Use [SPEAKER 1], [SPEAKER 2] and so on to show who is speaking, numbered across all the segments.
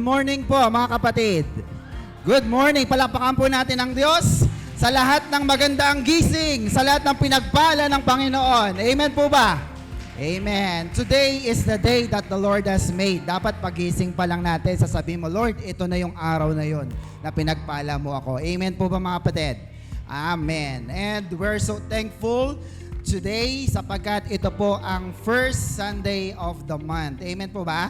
[SPEAKER 1] morning po mga kapatid. Good morning. Palakpakan po natin ang Diyos sa lahat ng magandang gising, sa lahat ng pinagpala ng Panginoon. Amen po ba? Amen. Today is the day that the Lord has made. Dapat pagising pa lang natin, sasabihin mo, Lord, ito na yung araw na yon na pinagpala mo ako. Amen po ba mga kapatid? Amen. And we're so thankful today sapagkat ito po ang first Sunday of the month. Amen po ba?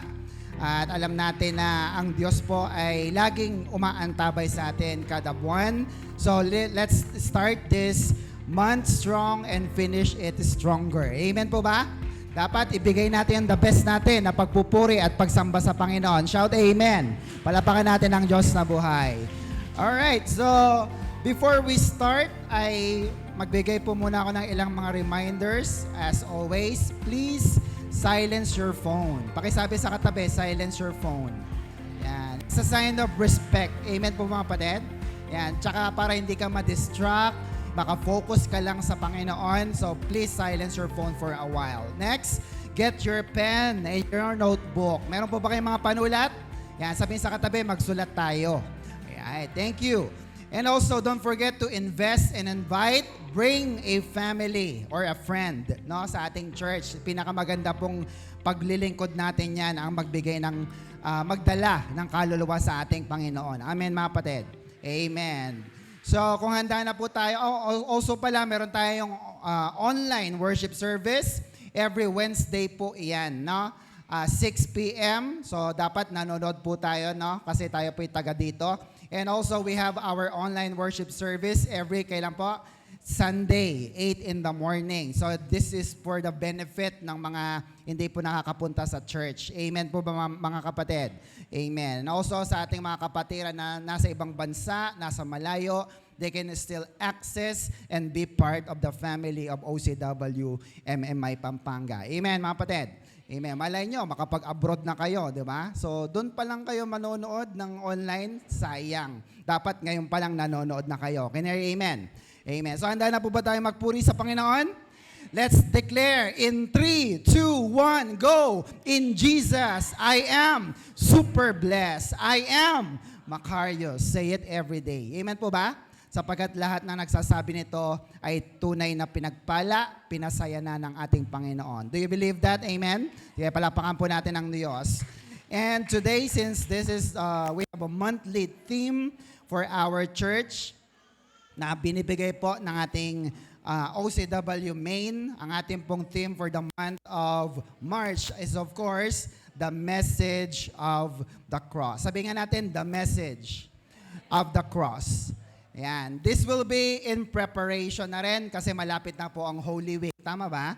[SPEAKER 1] At alam natin na ang Diyos po ay laging umaantabay sa atin kada buwan. So let's start this month strong and finish it stronger. Amen po ba? Dapat ibigay natin the best natin na pagpupuri at pagsamba sa Panginoon. Shout Amen. Palapakan natin ang Diyos na buhay. Alright, so before we start, ay magbigay po muna ako ng ilang mga reminders. As always, please silence your phone. Pakisabi sa katabi, silence your phone. Yan. It's a sign of respect. Amen po mga kapatid? Yan. Tsaka para hindi ka ma-distract, maka-focus ka lang sa Panginoon. So please silence your phone for a while. Next, get your pen and your notebook. Meron po ba kayong mga panulat? Yan. Sabihin sa katabi, magsulat tayo. Ayan. Thank you. And also, don't forget to invest and invite, bring a family or a friend no, sa ating church. Pinakamaganda pong paglilingkod natin yan ang magbigay ng, magdala ng kaluluwa sa ating Panginoon. Amen, mga kapatid. Amen. So, kung handa na po tayo, also pala, meron tayong online worship service. Every Wednesday po iyan, no? 6 p.m. So, dapat nanonood po tayo, no? Kasi tayo po taga dito. And also, we have our online worship service every, kailan po? Sunday, 8 in the morning. So, this is for the benefit ng mga hindi po nakakapunta sa church. Amen po ba mga kapatid? Amen. And also, sa ating mga kapatiran na nasa ibang bansa, nasa malayo, they can still access and be part of the family of OCW MMI Pampanga. Amen, mga kapatid? Amen. Malay nyo, makapag-abroad na kayo, di ba? So, doon pa lang kayo manonood ng online, sayang. Dapat ngayon pa lang nanonood na kayo. Can you hear amen? Amen. So, handa na po ba tayo magpuri sa Panginoon? Let's declare in 3, 2, 1, go! In Jesus, I am super blessed. I am Macarius. Say it every day. Amen po ba? Sapagkat lahat na nagsasabi nito ay tunay na pinagpala, pinasaya na ng ating Panginoon. Do you believe that? Amen? Kaya palapakan po natin ang Diyos. And today, since this is, we have a monthly theme for our church na binibigay po ng ating OCW Main. Ang ating pong theme for the month of March is of course, the message of the cross. Sabihin nga natin, the message of the cross. Yan. This will be in preparation na rin kasi malapit na po ang Holy Week. Tama ba?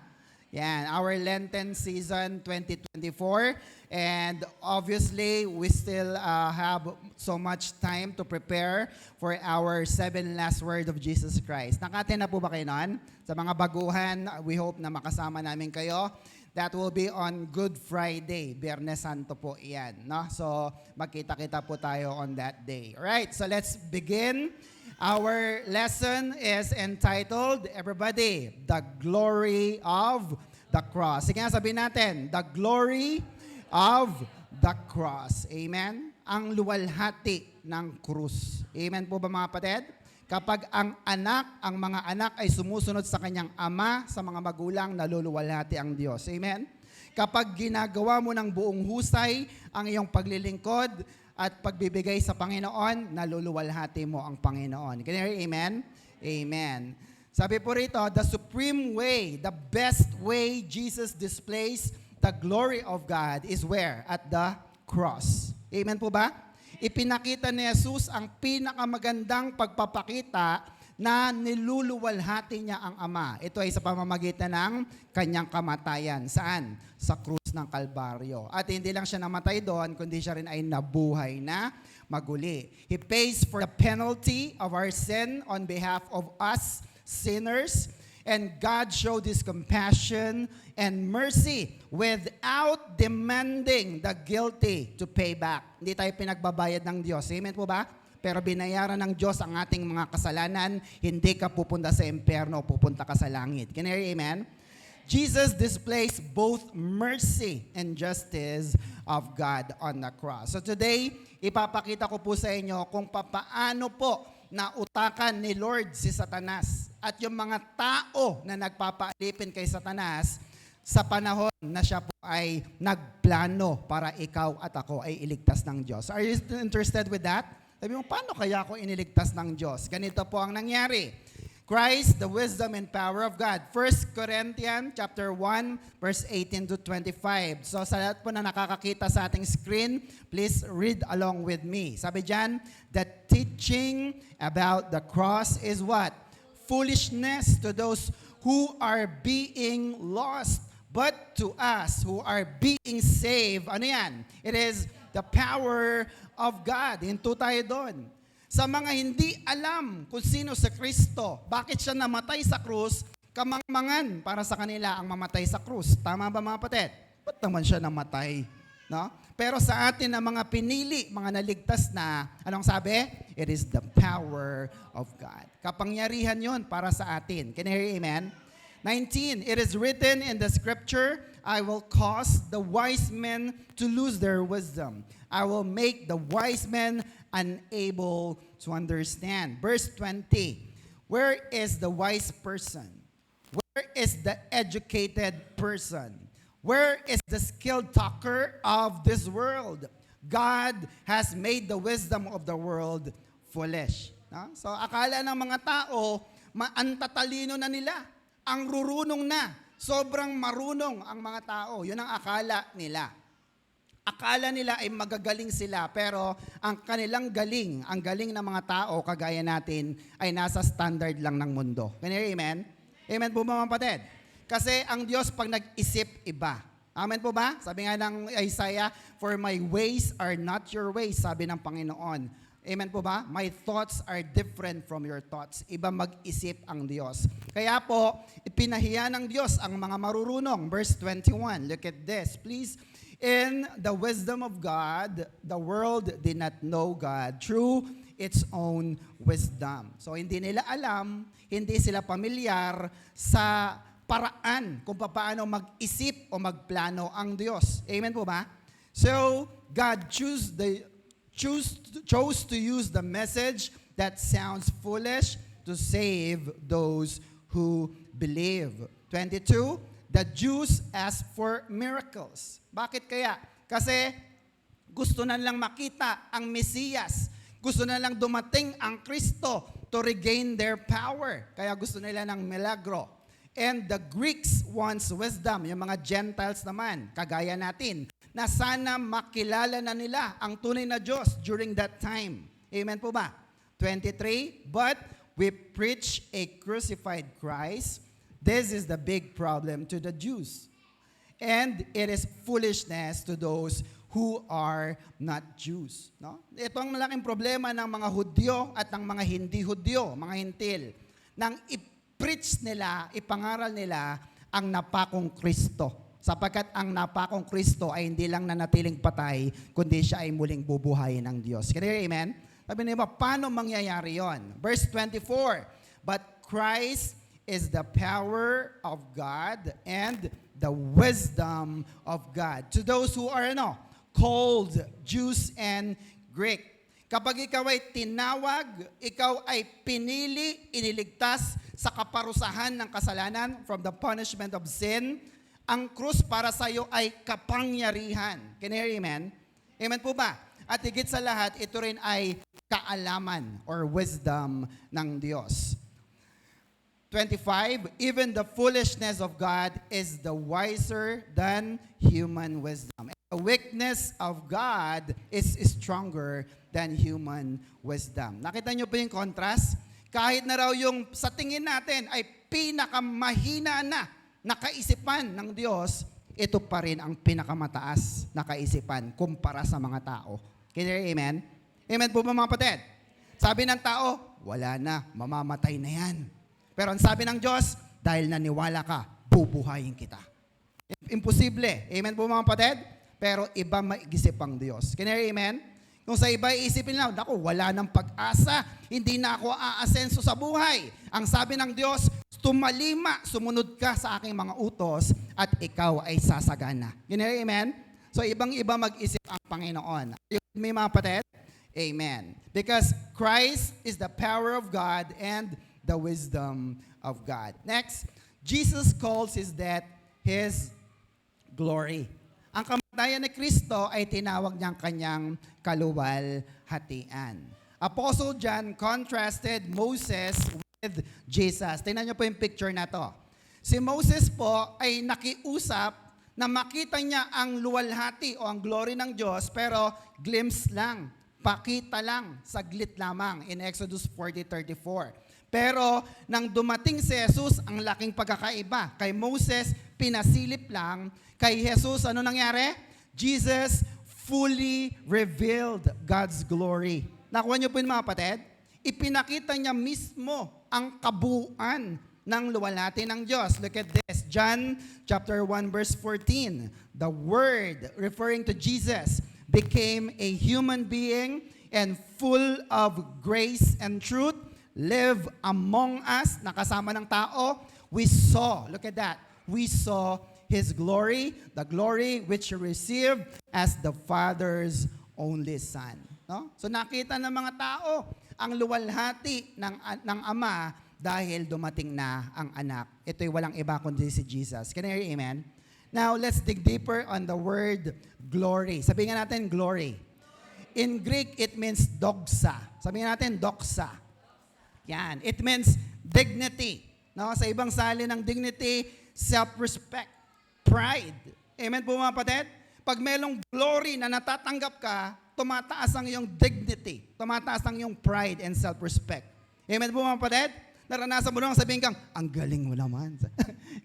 [SPEAKER 1] Yan. Our Lenten season 2024. And obviously, we still have so much time to prepare for our 7 last words of Jesus Christ. Nakatin na po ba kayo nun? Sa mga baguhan, we hope na makasama namin kayo. That will be on Good Friday, Biyernes Santo po iyan. No? So, magkita-kita po tayo on that day. Alright, so let's begin. Our lesson is entitled, everybody, The Glory of the Cross. Sige nga, sabihin natin, The Glory of the Cross. Amen? Ang luwalhati ng krus. Amen po ba mga kapatid? Kapag ang mga anak ay sumusunod sa kanyang ama, sa mga magulang, naluluwalhati ang Diyos. Amen? Kapag ginagawa mo ng buong husay ang iyong paglilingkod, at pagbibigay sa Panginoon, naluluwalhati mo ang Panginoon. Can you hear amen? Amen. Sabi po rito, the supreme way, the best way Jesus displays the glory of God is where? At the cross. Amen po ba? Ipinakita ni Jesus ang pinakamagandang pagpapakita na niluluwalhati niya ang Ama. Ito ay sa pamamagitan ng kanyang kamatayan. Saan? Sa krus ng Kalbaryo. At hindi lang siya namatay doon, kundi siya rin ay nabuhay na maguli. He pays for the penalty of our sin on behalf of us sinners. And God showed His compassion and mercy without demanding the guilty to pay back. Hindi tayo pinagbabayad ng Diyos. Amen po ba? Pero binayaran ng Diyos ang ating mga kasalanan, hindi ka pupunta sa impyerno, pupunta ka sa langit. Can you hear amen? Jesus displays both mercy and justice of God on the cross. So today, ipapakita ko po sa inyo kung papaano po nautakan ni Lord si Satanas at yung mga tao na nagpapaalipin kay Satanas sa panahon na siya po ay nagplano para ikaw at ako ay iligtas ng Diyos. Are you interested with that? Sabi mo, paano kaya ako iniligtas ng Diyos? Ganito po ang nangyari. Christ, the wisdom and power of God. 1 Corinthians chapter 1, verse 18 to 25. So sa lahat po na nakakakita sa ating screen, please read along with me. Sabi dyan, the teaching about the cross is what? Foolishness to those who are being lost, but to us who are being saved. Ano yan? It is the power of God. Hinto tayo doon. Sa mga hindi alam kung sino si Kristo, bakit siya namatay sa krus, kamangmangan para sa kanila ang mamatay sa krus. Tama ba mga kapatid? Ba't naman siya namatay? No? Pero sa atin na mga pinili, mga naligtas na, anong sabi? It is the power of God. Kapangyarihan yon para sa atin. Can you hear amen? 19, it is written in the scripture, I will cause the wise men to lose their wisdom. I will make the wise men unable to understand. Verse 20, where is the wise person? Where is the educated person? Where is the skilled talker of this world? God has made the wisdom of the world foolish. No? So akala ng mga tao, ang tatalino na nila, ang rurunong na, sobrang marunong ang mga tao. Yun ang akala nila. Akala nila ay magagaling sila, pero ang kanilang galing, ang galing ng mga tao, kagaya natin, ay nasa standard lang ng mundo. Can you hear amen? Amen po ba mga kapatid? Kasi ang Diyos pag nag-isip, iba. Amen po ba? Sabi nga ng Isaiah, for my ways are not your ways, sabi ng Panginoon. Amen po ba? My thoughts are different from your thoughts. Iba mag-isip ang Diyos. Kaya po, ipinahiya ng Diyos ang mga marurunong. Verse 21, look at this, please. In the wisdom of God, the world did not know God through its own wisdom. So hindi nila alam, hindi sila pamilyar sa paraan kung paano mag-isip o magplano ang Diyos. Amen po ba? So God chose to use the message that sounds foolish to save those who believe. 22, the Jews asked for miracles. Bakit kaya? Kasi gusto na lang makita ang Mesiyas. Gusto na lang dumating ang Kristo to regain their power. Kaya gusto nila ng milagro. And the Greeks wants wisdom. Yung mga Gentiles naman, kagaya natin, na sana makilala na nila ang tunay na Diyos during that time. Amen po ba? 23, but we preach a crucified Christ. This is the big problem to the Jews. And it is foolishness to those who are not Jews. No? Ito ang malaking problema ng mga Hudyo at ng mga hindi Hudyo, mga hintil, nang i-preach nila, ipangaral nila ang napakong Kristo. Sapagkat ang napakong Kristo ay hindi lang nanatiling patay, kundi siya ay muling bubuhayin ng Diyos. Can you hear amen? Sabi niyo ba, paano mangyayari yon? Verse 24, but Christ is the power of God and the wisdom of God. To those who are called Jews and Greek. Kapag ikaw ay tinawag, ikaw ay pinili, iniligtas sa kaparusahan ng kasalanan from the punishment of sin, ang krus para sa iyo ay kapangyarihan. Can you hear amen? Amen po ba? At higit sa lahat, ito rin ay kaalaman or wisdom ng Diyos. 25, even the foolishness of God is the wiser than human wisdom. And the weakness of God is stronger than human wisdom. Nakita niyo po yung contrast? Kahit na raw yung sa tingin natin ay pinakamahina na kaisipan ng Diyos, ito pa rin ang pinakamataas na kaisipan kumpara sa mga tao. Can you hear amen? Amen po ba mga kapatid? Sabi ng tao, wala na, mamamatay na yan. Pero ang sabi ng Diyos, dahil naniwala ka, bubuhayin kita. Imposible. Amen po mga kapatid? Pero iba mag-isip ang Diyos. Can you hear amen? Kung sa iba iisipin lang, naku, wala nang pag-asa, hindi na ako aasenso sa buhay. Ang sabi ng Diyos, tumalima, sumunod ka sa aking mga utos at ikaw ay sasagana. Amen? So ibang-iba mag-isip ang Panginoon. May mga kapatid? Amen. Because Christ is the power of God and the wisdom of God. Next, Jesus calls his death his glory. Ang kamatayan ni Kristo ay tinawag niyang kanyang kaluwalhatian. Apostle John contrasted Moses with Jesus. Tingnan niyo po yung picture na to. Si Moses po ay nakiusap na makita niya ang luwalhati o ang glory ng Diyos, pero glimpse lang, pakita lang, saglit lamang in Exodus 40:34. Pero nang dumating si Jesus, ang laking pagkakaiba. Kay Moses, pinasilip lang. Kay Jesus, ano nangyari? Jesus fully revealed God's glory. Nakuha niyo po yung mga kapatid? Ipinakita niya mismo ang kabuuan ng luwalhati ng Diyos. Look at this. John chapter 1 verse 14. The Word, referring to Jesus, became a human being and full of grace and truth, live among us, nakasama ng tao. We saw, look at that, we saw His glory, the glory which He received as the Father's only Son. No? So nakita ng mga tao ang luwalhati ng Ama dahil dumating na ang anak. Ito'y walang iba kundi si Jesus. Can I hear amen? Now, let's dig deeper on the word glory. Sabihin nga natin, glory. In Greek, it means doxa. Sabihin natin, doxa. Yan. It means dignity. No? Sa ibang salin ng dignity, self-respect, pride. Amen po mga kapatid? Pag mayroong glory na natatanggap ka, tumataas ang iyong dignity. Tumataas ang iyong pride and self-respect. Amen po mga kapatid? Naranasan mo naman sabihin kang, ang galing mo naman.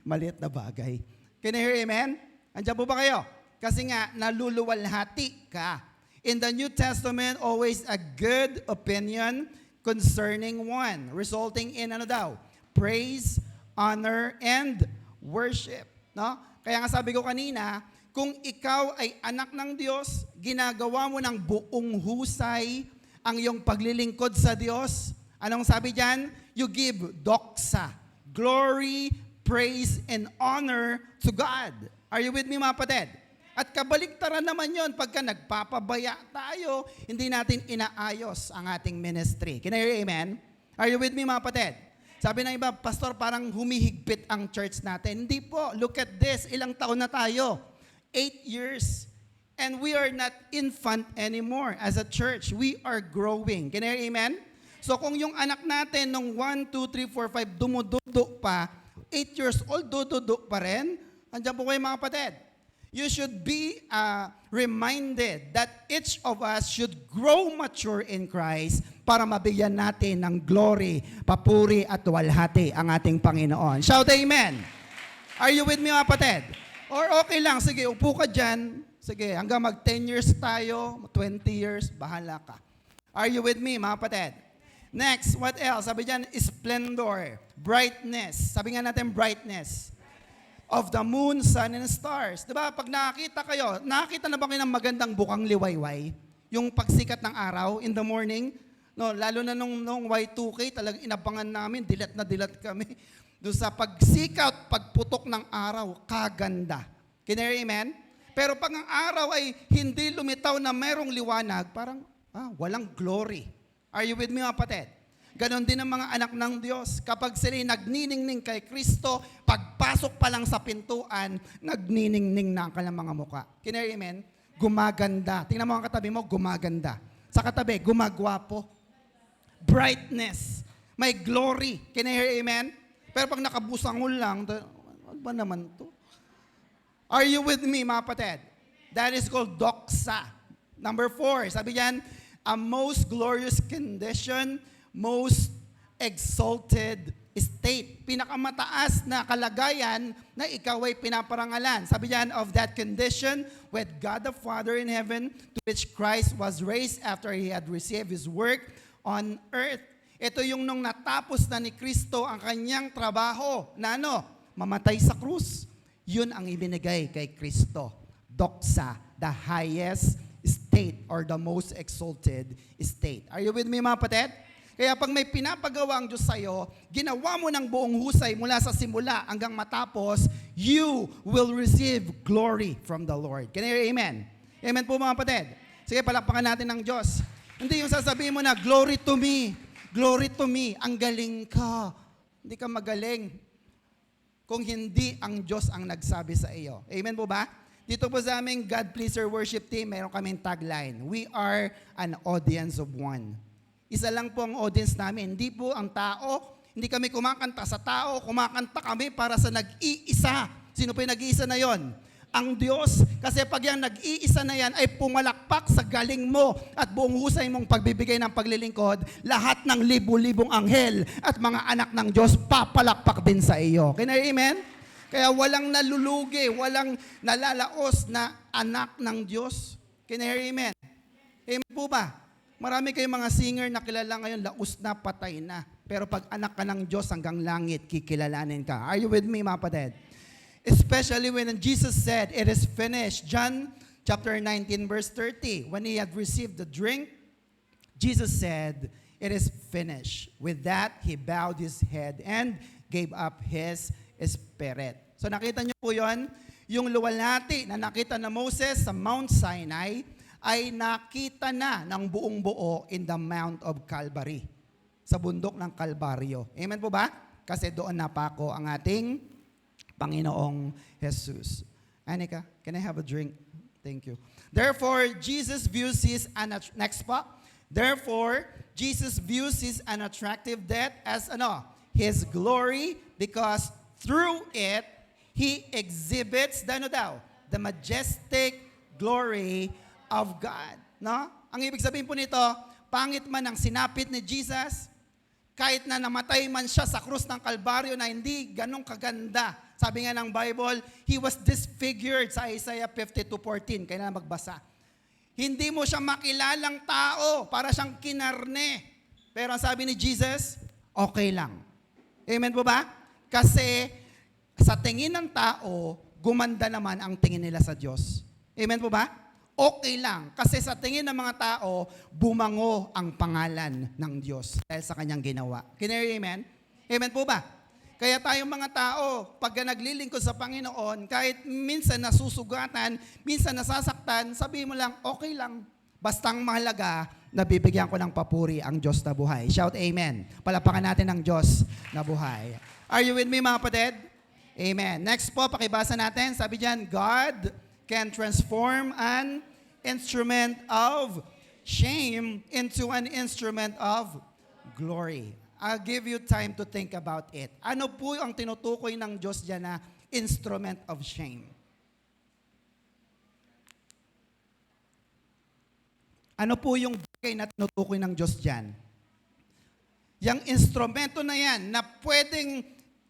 [SPEAKER 1] Maliit na bagay. Can you hear amen? Andiyan po ba kayo? Kasi nga, naluluwalhati ka. In the New Testament, always a good opinion concerning one, resulting in ano daw? Praise, honor, and worship. No? Kaya nga sabi ko kanina, kung ikaw ay anak ng Diyos, ginagawa mo ng buong husay ang iyong paglilingkod sa Diyos. Anong sabi diyan? You give doxa, glory, praise, and honor to God. Are you with me mga kapatid? At kabaligtaran naman yon pagka nagpapabaya tayo, hindi natin inaayos ang ating ministry. Can I hear amen? Are you with me mga kapatid? Sabi ng iba, Pastor, parang humihigpit ang church natin. Hindi po. Look at this. Ilang taon na tayo? 8 years. And we are not infant anymore as a church. We are growing. Can I hear amen? So kung yung anak natin nung 1, 2, 3, 4, 5 dumududo pa, 8 years old, dududo pa rin, andiyan po kayo mga kapatid. You should be reminded that each of us should grow mature in Christ para mabigyan natin ng glory, papuri at walhati ang ating Panginoon. Shout amen! Are you with me mga kapatid? Or okay lang, sige, upo ka dyan. Sige, hanggang mag 10 years tayo, 20 years, bahala ka. Are you with me mga kapatid? Next, what else? Sabi dyan, splendor, brightness. Sabi nga natin, brightness of the moon, sun, and stars. Diba? Pag nakakita na ba kayo ng magandang bukang liwayway? Yung pagsikat ng araw in the morning? No, lalo na nung Y2K, talagang inabangan namin, dilat na dilat kami. Doon sa pagsikat, pagputok ng araw, kaganda. Can you hear amen? Pero pag ang araw ay hindi lumitaw na merong liwanag, parang walang glory. Are you with me mga kapatid? Ganon din ang mga anak ng Diyos. Kapag sila'y nagniningning kay Kristo, pagpasok pa lang sa pintuan, nagniningning na ang kanilang mga muka. Can you hear amen? Gumaganda. Tingnan mo ang katabi mo, gumaganda. Sa katabi, gumagwapo. Brightness. May glory. Can you hear amen? Pero pag nakabusangol lang, ano ba naman to? Are you with me, mga kapatid? That is called doxa. Number 4, sabi diyan, a most glorious condition, most exalted state. Pinakamataas na kalagayan na ikaw ay pinaparangalan. Sabi diyan, of that condition with God the Father in heaven, to which Christ was raised after He had received His work on earth. Ito yung nung natapos na ni Kristo ang kanyang trabaho na mamatay sa krus. Yun ang ibinigay kay Kristo. Doxa, the highest state state or the most exalted state. Are you with me mga kapatid? Kaya pag may pinapagawa ang Diyos sa'yo, ginawa mo ng buong husay mula sa simula hanggang matapos, you will receive glory from the Lord. Can you hear amen? Amen po mga kapatid. Sige, palakpakan natin ng Diyos. Hindi yung sasabihin mo na, glory to me, ang galing ka. Hindi ka magaling kung hindi ang Diyos ang nagsabi sa iyo. Amen po ba? Dito po sa aming God Pleaser Worship Team, mayroon kaming tagline, we are an audience of one. Isa lang po ang audience namin. Hindi po ang tao, hindi kami kumakanta sa tao, kumakanta kami para sa nag-iisa. Sino po yung nag-iisa na yon? Ang Diyos. Kasi pag yung nag-iisa na yan ay pumalakpak sa galing mo at buong husay mong pagbibigay ng paglilingkod, lahat ng libu-libong anghel at mga anak ng Diyos papalakpak din sa iyo. Can I amen? Kaya walang nalulugi, walang nalalaos na anak ng Diyos. Can I amen? Amen po ba? Marami kayong mga singer na kilala ngayon, laos na, patay na. Pero pag anak ka ng Diyos hanggang langit, kikilalanin ka. Are you with me, mga kapatid? Especially when Jesus said, it is finished. John chapter 19, verse 30. When he had received the drink, Jesus said, it is finished. With that, he bowed his head and gave up his spirit. So nakita niyo po yun? Yung luwalhati na nakita na Moses sa Mount Sinai, ay nakita na ng buong buo in the Mount of Calvary, sa bundok ng Kalbaryo. Amen po ba? Kasi doon napako ang ating Panginoong Jesus. Anika, can I have a drink? Thank you. Therefore, Jesus views next pa. Therefore, Jesus views his unattractive death as his glory, because through it, he exhibits the majestic glory of God. No? Ang ibig sabihin po nito, pangit man ang sinapit ni Jesus, kahit na namatay man siya sa krus ng Kalbaryo na hindi ganong kaganda. Sabi nga ng Bible, he was disfigured sa Isaiah 52:14. Kaya na magbasa. Hindi mo siya makilalang tao, para siyang kinarne. Pero ang sabi ni Jesus, okay lang. Amen po ba? Kasi sa tingin ng tao, gumanda naman ang tingin nila sa Diyos. Amen po ba? Okay lang. Kasi sa tingin ng mga tao, bumango ang pangalan ng Diyos dahil sa kanyang ginawa. Can you hear amen? Amen po ba? Kaya tayong mga tao, pag naglilingkod sa Panginoon, kahit minsan nasusugatan, minsan nasasaktan, sabihin mo lang, okay lang. Bastang mahalaga, nabibigyan ko ng papuri ang Diyos na buhay. Shout amen. Palapakan natin ang Diyos na buhay. Are you with me mga kapatid? Amen. Next po, pakibasa natin. Sabi diyan, God can transform an instrument of shame into an instrument of glory. I'll give you time to think about it. Ano po ang tinutukoy ng Diyos diyan na instrument of shame? Ano po yung bagay na tinutukoy ng Diyos diyan? Yang instrumento na yan na pwedeng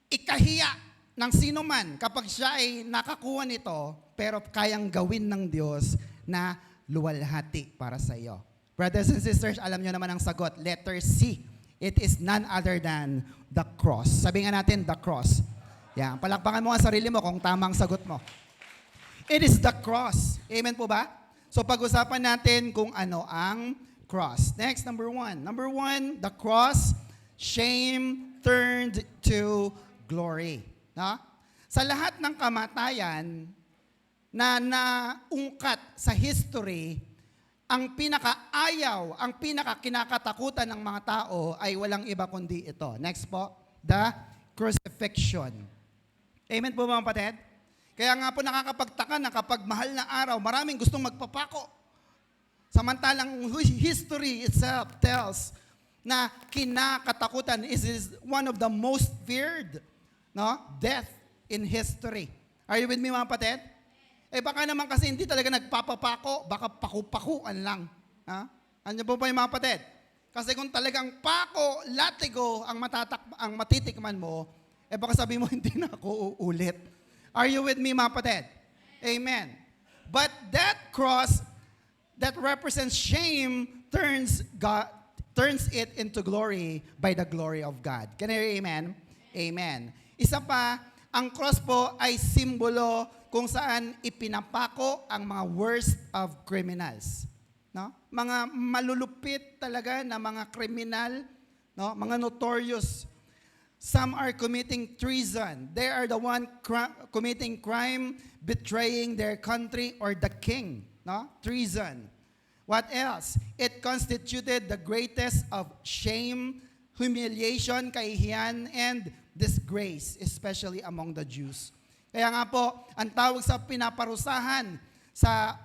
[SPEAKER 1] ikahiya ng sino man kapag siya ay nakakuha nito, pero kayang gawin ng Diyos na luwalhati para sa iyo. Brothers and sisters, alam nyo naman ang sagot. Letter C. It is none other than the cross. Sabi nga natin, the cross. Yan. Palakpakan mo ang sarili mo kung tamang sagot mo. It is the cross. Amen po ba? So pag-usapan natin kung ano ang cross. Next, number 1. Number 1, the cross, shame turned to glory. No? Sa lahat ng kamatayan na naungkat sa history, ang pinakaayaw, ang pinakakinakatakutan ng mga tao ay walang iba kundi ito. Next po, the crucifixion. Amen po mga kapatid? Kaya nga po nakakapagtaka na kapag mahal na araw, maraming gustong magpapako. Samantalang history itself tells na kinakatakutan is one of the most feared death in history. Are you with me mga kapatid? Baka naman kasi hindi talaga nagpapapako, baka paku-pakuan lang. Ha? Ano po ba yung mga kapatid? Kasi kung talagang pako, latigo ang matitikman mo, baka sabi mo, hindi na ako uulit. Are you with me mga kapatid? Amen. But that cross that represents shame turns it into glory by the glory of God. Can I hear amen? Amen. Isa pa, ang cross po ay simbolo kung saan ipinapako ang mga worst of criminals. no? Mga malulupit talaga na mga kriminal, no? Mga notorious. Some are committing treason. They are the one committing crime, betraying their country or the king, no? Treason. What else? It constituted the greatest of shame, humiliation, kahihiyan, and disgrace, especially among the Jews. Kaya nga po, ang tawag sa pinaparusahan sa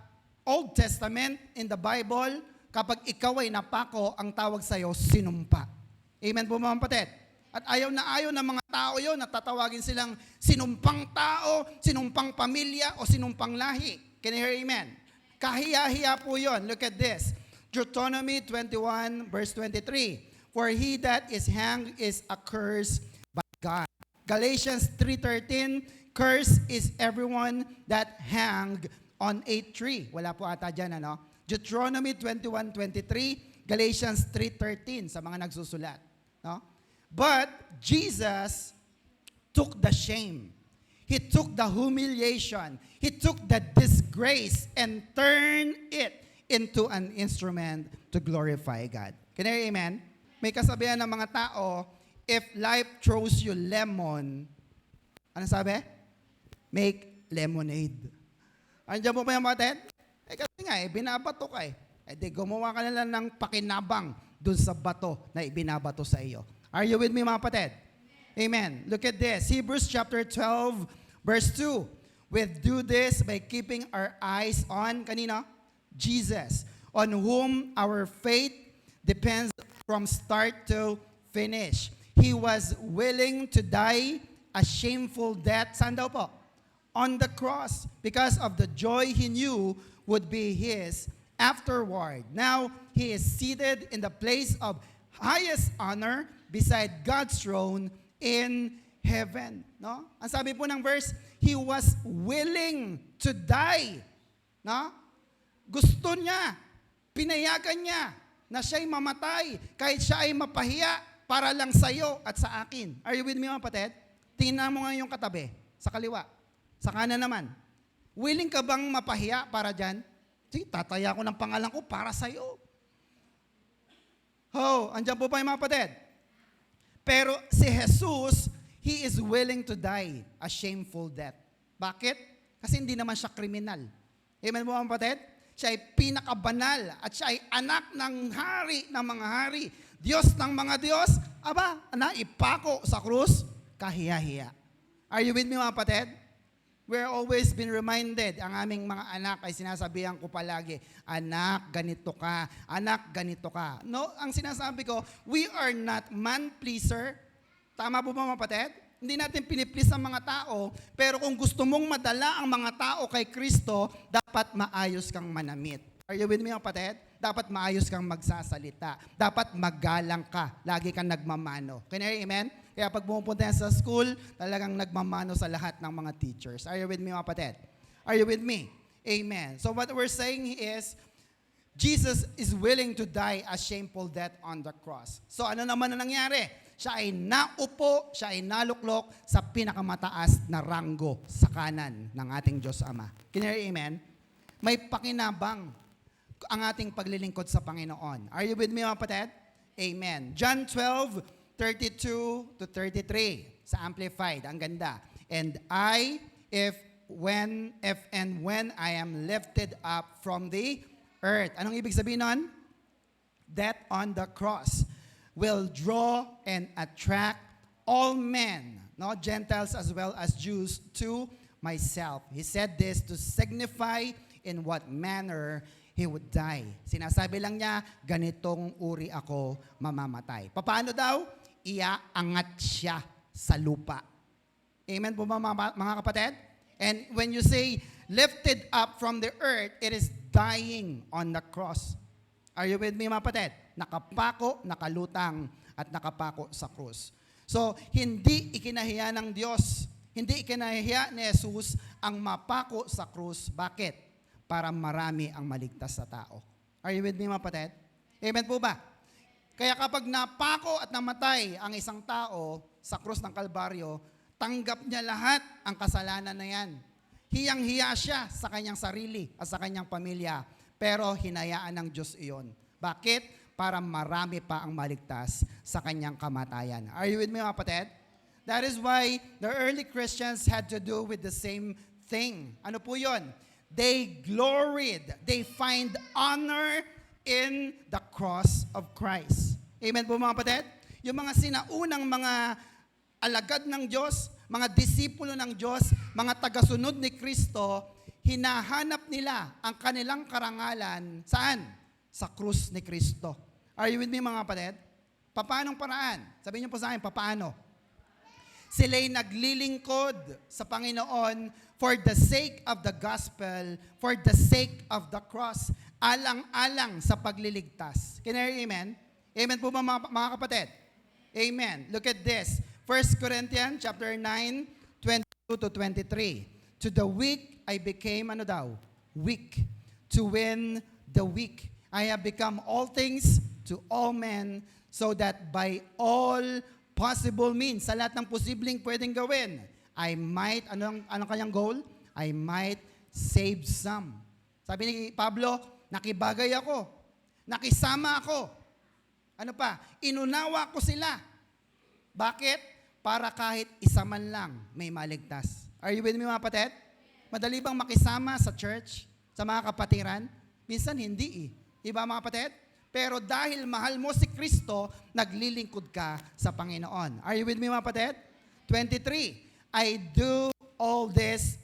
[SPEAKER 1] Old Testament in the Bible, kapag ikaw ay napako, ang tawag sa iyo, sinumpa. Amen po mga kapatid? At ayaw ng mga tao yon, natatawagin silang sinumpang tao, sinumpang pamilya, o sinumpang lahi. Can you hear amen? Kahiya-hiya po yon. Look at this. Deuteronomy 21 verse 23. For he that is hanged is accursed by God. Galatians 3:13, curse is everyone that hanged on a tree. Wala po ata dyan, ano? Deuteronomy 21:23, Galatians 3:13 sa mga nagsusulat. No? But Jesus took the shame. He took the humiliation. He took the disgrace and turned it into an instrument to glorify God. Can you hear amen? May kasabihan ng mga tao, if life throws you lemon, ano sabi? Make lemonade. Andiyan mo ba yung mga kasi nga, binabato ka di gumawa ka na lang ng pakinabang dun sa bato na ibinabato sa iyo. Are you with me mga kapatid? Amen. Look at this. Hebrews chapter 12, verse 2. We do this by keeping our eyes on, kanina? Jesus, on whom our faith depends from start to finish. He was willing to die a shameful death. Saan daw po? On the cross, because of the joy he knew would be his afterward. Now, he is seated in the place of highest honor beside God's throne in heaven. No? Ang sabi po ng verse, he was willing to die. No? Gusto niya, pinayagan niya na siya'y mamatay kahit siya ay mapahiya para lang sa iyo at sa akin. Are you with me mga kapatid? Tingnan mo nga yung katabi, sa kaliwa. Sa kanan naman, willing ka bang mapahiya para dyan? Sige, tataya ko ng pangalan ko para sa'yo. Andyan po pa yung mga kapatid. Pero si Jesus, he is willing to die a shameful death. Bakit? Kasi hindi naman siya kriminal. Amen po mga kapatid? Siya ay pinakabanal at siya ay anak ng hari ng mga hari. Diyos ng mga Diyos. Ipako sa krus, kahiya-hiya. Are you with me mga kapatid? We're always been reminded, ang aming mga anak ay sinasabihan ko palagi, anak, ganito ka, anak, ganito ka. No, ang sinasabi ko, we are not man-pleaser. Tama po ba mga kapatid? Hindi natin piniplease ang mga tao, pero kung gusto mong madala ang mga tao kay Kristo, dapat maayos kang manamit. Are you with me mga kapatid? Dapat maayos kang magsasalita. Dapat magalang ka. Lagi kang nagmamano. Can you hear amen? Kaya pag pumupunta yan sa school, talagang nagmamano sa lahat ng mga teachers. Are you with me mga kapatid? Are you with me? Amen. So what we're saying is, Jesus is willing to die a shameful death on the cross. So ano naman ang nangyari? Siya ay naupo, siya ay naluklok sa pinakamataas na ranggo sa kanan ng ating Diyos Ama. Can you hear amen? May pakinabang ang ating paglilingkod sa Panginoon. Are you with me mga kapatid? Amen. John 12:32 to 33 sa Amplified. Ang ganda. And I, when I am lifted up from the earth. Anong ibig sabihin nun? Death on the cross will draw and attract all men, no, Gentiles as well as Jews, to myself. He said this to signify in what manner he would die. Sinasabi lang niya, ganitong uri ako mamamatay. Paano daw? Iaangat siya sa lupa. Amen po ba mga kapatid? And when you say, lifted up from the earth, it is dying on the cross. Are you with me mga kapatid? Nakapako, nakalutang, at nakapako sa krus. So, hindi ikinahiya ng Diyos, hindi ikinahiya ni Jesus ang mapako sa krus. Bakit? Para marami ang maligtas sa tao. Are you with me mga kapatid? Amen po ba? Kaya kapag napako at namatay ang isang tao sa krus ng Kalbaryo, tanggap niya lahat ang kasalanan na yan. Hiyang-hiya siya sa kanyang sarili at sa kanyang pamilya. Pero hinayaan ng Diyos iyon. Bakit? Para marami pa ang maligtas sa kanyang kamatayan. Are you with me, mga kapatid? That is why the early Christians had to do with the same thing. Ano po yun? They gloried. They find honor in the cross of Christ. Amen po, mga kapatid? Yung mga sinaunang mga alagad ng Diyos, mga disipulo ng Diyos, mga tagasunod ni Kristo, hinahanap nila ang kanilang karangalan, saan? Sa krus ni Kristo. Are you with me, mga kapatid? Paanong paraan? Sabihin niyo po sa akin, paano? Sila'y naglilingkod sa Panginoon for the sake of the gospel, for the sake of the cross, alang-alang sa pagliligtas. Can I hear amen? Amen po ba, mga kapatid? Amen. Look at this. 1 Corinthians chapter 9, 22 to 23. To the weak, I became, weak. To win the weak. I have become all things to all men, so that by all possible means, sa lahat ng posibleng pwedeng gawin, I might, anong kanyang goal? I might save some. Sabi ni Pablo, nakibagay ako. Nakisama ako. Ano pa? Inunawa ko sila. Bakit? Para kahit isa man lang may maligtas. Are you with me, mga kapatid? Madali bang makisama sa church, sa mga kapatiran? Minsan hindi eh. Diba, mga kapatid? Pero dahil mahal mo si Kristo, naglilingkod ka sa Panginoon. Are you with me, mga kapatid? 23. I do all this,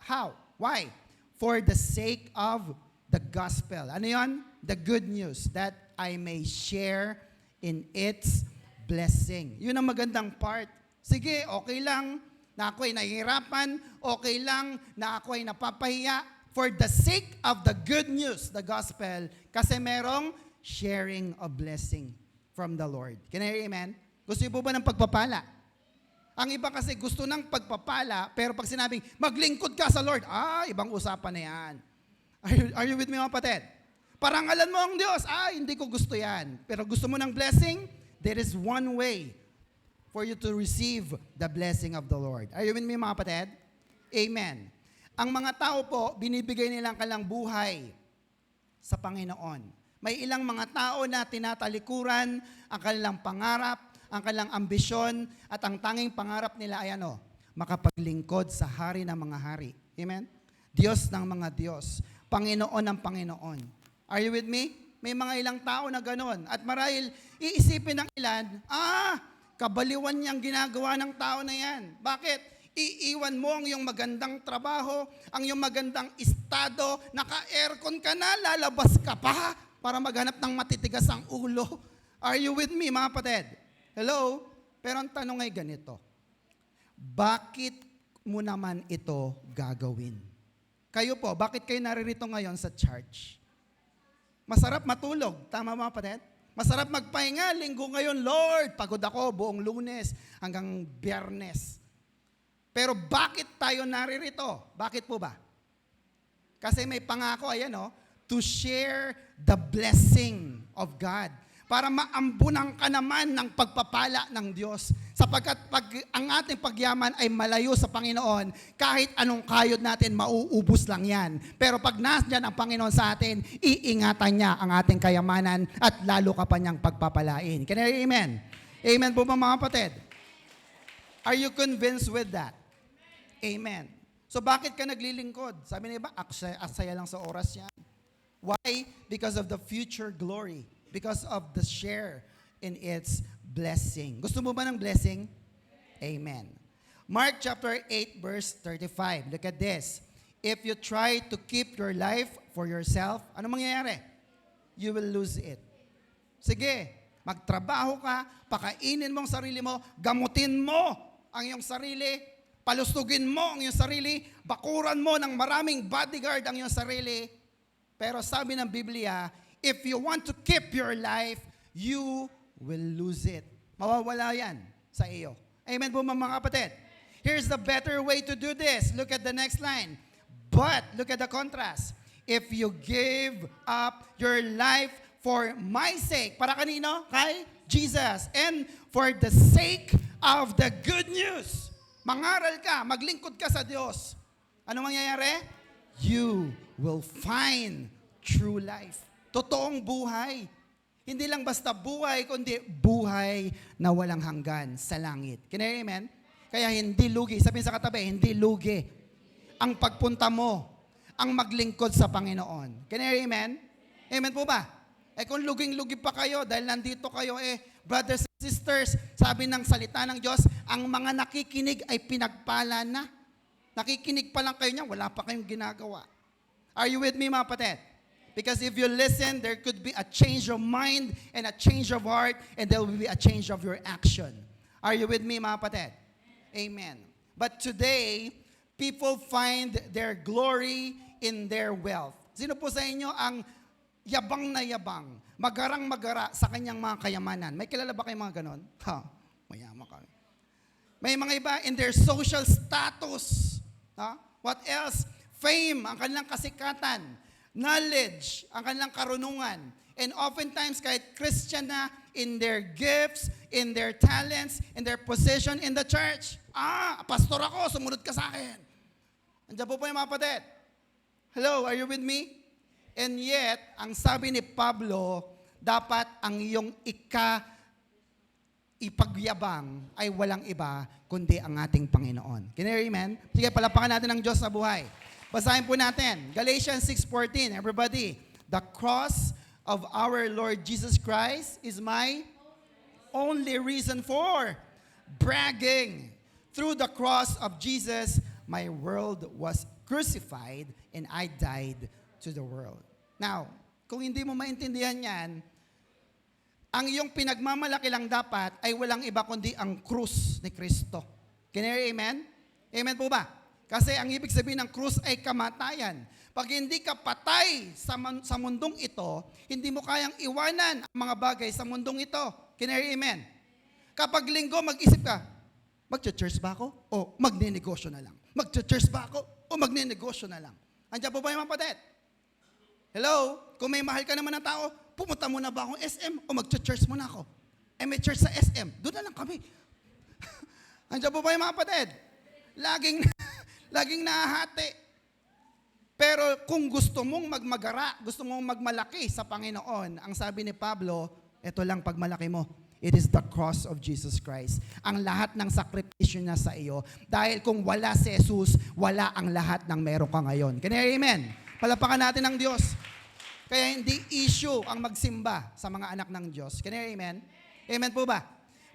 [SPEAKER 1] how? Why? For the sake of the gospel. Ano yon? The good news, that I may share in its blessing. Yun ang magandang part. Sige, okay lang na ako ay nahihirapan, okay lang na ako ay napapahiya for the sake of the good news, the gospel, kasi merong sharing a blessing from the Lord. Can I hear amen? Gusto niyo po ba ng pagpapala? Ang iba kasi gusto ng pagpapala, pero pag sinabing, maglingkod ka sa Lord, ibang usapan na yan. Are you with me, mga kapatid? Parangalan mo ang Diyos. Hindi ko gusto yan. Pero gusto mo ng blessing? There is one way for you to receive the blessing of the Lord. Are you with me, mga kapatid? Amen. Ang mga tao po, binibigay nilang kanilang buhay sa Panginoon. May ilang mga tao na tinatalikuran ang kanilang pangarap, ang kanilang ambisyon, at ang tanging pangarap nila ay makapaglingkod sa hari ng mga hari. Amen? Diyos ng mga Diyos. Panginoon ng Panginoon. Are you with me? May mga ilang tao na ganon. At marahil, iisipin ng ilan, kabaliwan niyang ginagawa ng tao na yan. Bakit? Iiwan mo ang iyong magandang trabaho, ang iyong magandang estado, naka-aircon ka na, lalabas ka pa para maghanap ng matitigas ang ulo. Are you with me, mga kapatid? Hello? Pero ang tanong ay ganito, bakit mo naman ito gagawin? Kayo po, bakit kayo naririto ngayon sa church? Masarap matulog, tama mga kapatid? Masarap magpahinga, linggo ngayon, Lord, pagod ako buong Lunes hanggang Biyernes. Pero bakit tayo naririto? Bakit po ba? Kasi may pangako, to share the blessing of God. Para maambunan ka naman ng pagpapala ng Diyos. Sapagkat pag ang ating pagyaman ay malayo sa Panginoon, kahit anong kayod natin, mauubos lang yan. Pero pag nasyan ang Panginoon sa atin, iingatan niya ang ating kayamanan at lalo ka pa niyang pagpapalain. Can I hear amen? Amen po ba, mga kapatid? Are you convinced with that? Amen. So bakit ka naglilingkod? Sabi niya ba, aksaya lang sa oras yan. Why? Because of the future glory. Because of the share in its blessing. Gusto mo ba ng blessing? Amen. Mark chapter 8 verse 35. Look at this. If you try to keep your life for yourself, ano mangyayari? You will lose it. Sige, magtrabaho ka, pakainin mo ang sarili mo, gamutin mo ang iyong sarili, palustugin mo ang iyong sarili, bakuran mo ng maraming bodyguard ang iyong sarili. Pero sabi ng Biblia, if you want to keep your life, you will lose it. Mawawala yan sa iyo. Amen po, mga kapatid? Here's the better way to do this. Look at the next line. But, look at the contrast. If you give up your life for my sake, para kanino? Kay Jesus. And for the sake of the good news. Mangaral ka, maglingkod ka sa Diyos. Ano mangyayari? You will find true life. Totoong buhay. Hindi lang basta buhay, kundi buhay na walang hanggan sa langit. Can you amen? Kaya hindi lugi. Sabihin sa katabi, hindi lugi ang pagpunta mo, ang maglingkod sa Panginoon. Can you amen? Amen po ba? Kung luging-lugi pa kayo dahil nandito kayo, brothers and sisters, sabi ng salita ng Diyos, ang mga nakikinig ay pinagpala na. Nakikinig pa lang kayo niya, wala pa kayong ginagawa. Are you with me, mga kapatid? Because if you listen, there could be a change of mind and a change of heart, and there will be a change of your action. Are you with me, mga kapatid? Amen. But today, people find their glory in their wealth. Sino po sa inyo ang yabang na yabang, magarang-magara sa kanyang mga kayamanan? May kilala ba kayong mga ganon? Mayaman ka. May mga iba in their social status. What else? Fame, ang kanilang kasikatan. Knowledge, ang kanilang karunungan. And oftentimes, kahit Christian na, in their gifts, in their talents, in their position in the church. Pastor ako, sumunod ka sa akin. Andiyan po yung mga kapatid. Hello, are you with me? And yet, ang sabi ni Pablo, dapat ang iyong ipagyabang ay walang iba, kundi ang ating Panginoon. Can you hear, amen? Sige, palapakan natin ang Diyos sa buhay. Basahin po natin. Galatians 6:14. Everybody, the cross of our Lord Jesus Christ is my only reason for bragging. Through the cross of Jesus, my world was crucified and I died to the world. Now, kung hindi mo maintindihan yan, ang iyong pinagmamalaki lang dapat ay walang iba kundi ang krus ni Kristo. Can you hear, amen? Amen po ba? Kasi ang ibig sabihin ng krus ay kamatayan. Pag hindi ka patay sa mundong ito, hindi mo kayang iwanan ang mga bagay sa mundong ito. Can you hear, amen? Kapag linggo, mag-isip ka, mag-church ba ako? O magne-negosyo na lang? Mag-church ba ako? O magne-negosyo na lang? Andiyan po ba yung mga kapatid? Hello? Kung may mahal ka naman ng tao, pumunta muna ba akong SM o mag-church muna ako? May church sa SM. Doon na lang kami. Andiyan po ba yung mga kapatid? Laging nahahati. Pero kung gusto mong magmagara, gusto mong magmalaki sa Panginoon, ang sabi ni Pablo, ito lang pagmalaki mo. It is the cross of Jesus Christ. Ang lahat ng sakripisyo niya sa iyo. Dahil kung wala si Jesus, wala ang lahat ng meron ka ngayon. Kaya amen. Palapakan natin ang Diyos. Kaya hindi issue ang magsimba sa mga anak ng Diyos. Kaya amen. Amen po ba?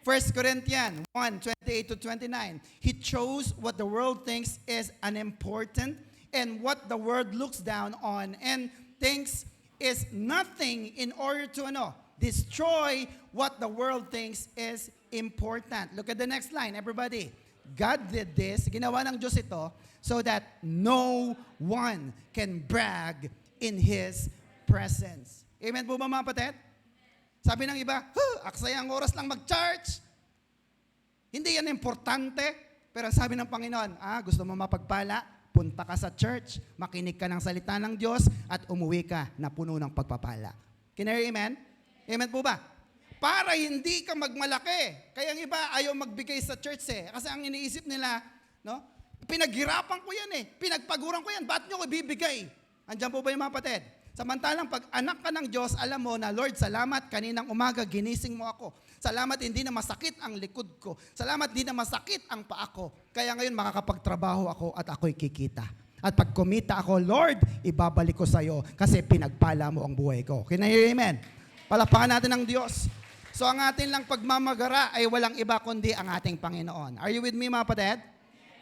[SPEAKER 1] 1 Corinthians 1:28-29. He chose what the world thinks is unimportant and what the world looks down on and thinks is nothing in order to destroy what the world thinks is important. Look at the next line, everybody. God did this, ginawa ng Diyos ito, so that no one can brag in His presence. Amen po ba mga kapatid? Sabi ng iba, aksaya ang oras lang mag-church. Hindi yan importante. Pero sabi ng Panginoon, gusto mo mapagpala? Punta ka sa church, makinig ka ng salita ng Diyos, at umuwi ka na puno ng pagpapala. Can you hear, amen? Amen po ba? Para hindi ka magmalaki. Kaya ang iba ayaw magbigay sa church Kasi ang iniisip nila, pinaghirapan ko yan pinagpaguran ko yan, ba't nyo ko ibibigay? Andiyan po ba yung mga kapatid? Samantalang pag anak ka ng Diyos, alam mo na, Lord, salamat, kaninang umaga ginising mo ako. Salamat, hindi na masakit ang likod ko. Salamat, hindi na masakit ang paa ko. Kaya ngayon makakapagtrabaho ako at ako'y kikita. At pag kumita ako, Lord, ibabalik ko sa iyo kasi pinagpala mo ang buhay ko. Amen? Palapakan natin ang Diyos. So ang atin lang pagmamagara ay walang iba kundi ang ating Panginoon. Are you with me, mga kapatid?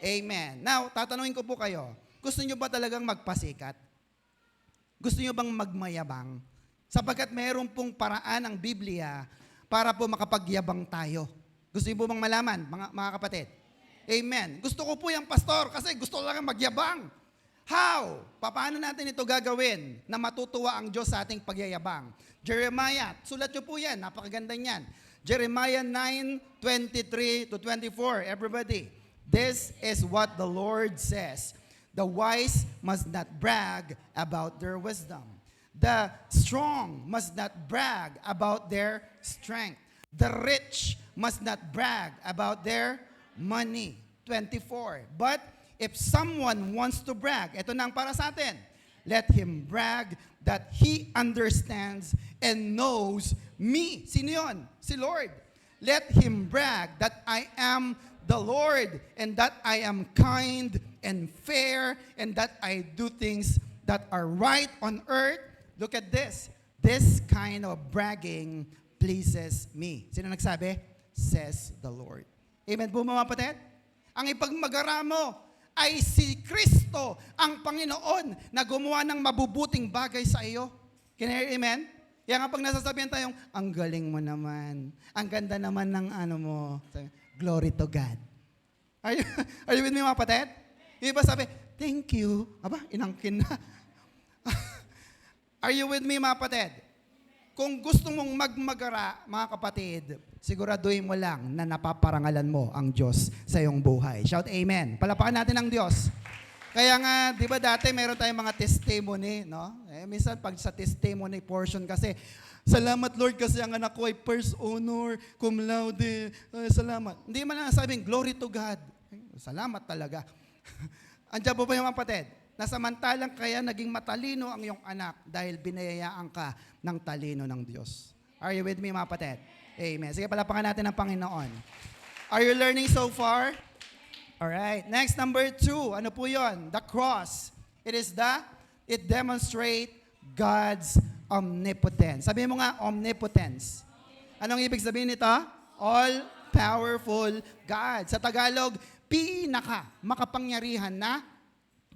[SPEAKER 1] Amen. Now, tatanungin ko po kayo, gusto nyo ba talagang magpasikat? Gusto nyo bang magmayabang? Sapagkat mayroon pong paraan ang Biblia para po makapagyabang tayo. Gusto nyo po bang malaman, mga kapatid? Amen. Gusto ko po yung pastor kasi gusto lang magyabang. How? Paano natin ito gagawin na matutuwa ang Diyos sa ating pagyayabang? Jeremiah, sulat nyo po yan, napakaganda niyan. Jeremiah 9:23-24. Everybody, this is what the Lord says. The wise must not brag about their wisdom. The strong must not brag about their strength. The rich must not brag about their money. 24. But if someone wants to brag, ito na ang para sa atin. let him brag that he understands and knows me. Sino yun? Si Lord. Let him brag that I am the Lord and that I am kind and fair and that I do things that are right on earth. Look at this. This kind of bragging pleases me. Sino nagsabi? Says the Lord. Amen po mga kapatid? Ang ipagmagara mo ay si Kristo, ang Panginoon na gumawa ng mabubuting bagay sa iyo. Can you hear amen? Kaya nga pag nasasabihan tayong, ang galing mo naman, ang ganda naman ng ano mo, glory to God. Are you with me mga kapatid? Yung iba sabi, thank you. Aba, inangkin na. Are you with me mga kapatid? Kung gusto mong magmagara, mga kapatid, siguraduhin mo lang na napaparangalan mo ang Diyos sa iyong buhay. Shout amen. Palapakan natin ang Diyos. Kaya nga, di ba dati meron tayong mga testimony, no? Minsan pag sa testimony portion kasi, salamat Lord kasi ang anak ko ay first honor, cum laude, salamat. Hindi man na sabing, glory to God. Salamat talaga. Andiyan po ba yung mga kapatid? Nasamantalang kaya naging matalino ang iyong anak dahil binayayaan ka ng talino ng Diyos. Are you with me mga kapatid? Amen. Sige, palapakan natin ang Panginoon. Are you learning so far? Alright. Next, number 2. Ano po yun? The cross. It demonstrates God's omnipotence. Sabihin mo nga, omnipotence. Anong ibig sabihin nito? All-powerful God. Sa Tagalog, makapangyarihan na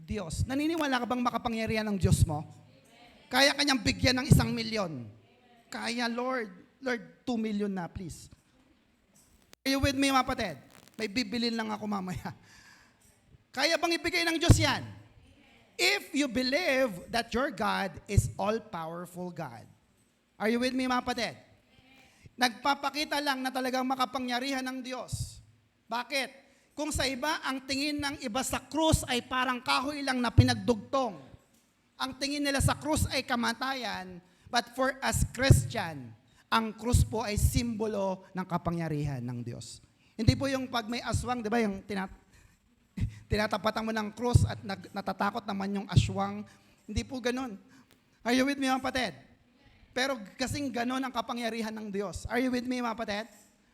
[SPEAKER 1] Diyos. Naniniwala ka bang makapangyarihan ng Diyos mo? Kaya kanyang bigyan ng 1 milyon. Kaya, Lord, 2 million na, please. Are you with me, mga kapatid? May bibilin lang ako mamaya. Kaya bang ibigay ng Diyos yan? If you believe that your God is all-powerful God. Are you with me, mga kapatid? Nagpapakita lang na talagang makapangyarihan ng Diyos. Bakit? Kung sa iba, ang tingin ng iba sa krus ay parang kahoy lang na pinagdugtong. Ang tingin nila sa krus ay kamatayan, but for us Christian, ang krus po ay simbolo ng kapangyarihan ng Diyos. Hindi po yung pag may aswang, di ba, yung tinatapatan mo ng krus at natatakot naman yung aswang. Hindi po ganun. Are you with me, mga kapatid? Pero kasing ganun ang kapangyarihan ng Diyos. Are you with me, mga kapatid?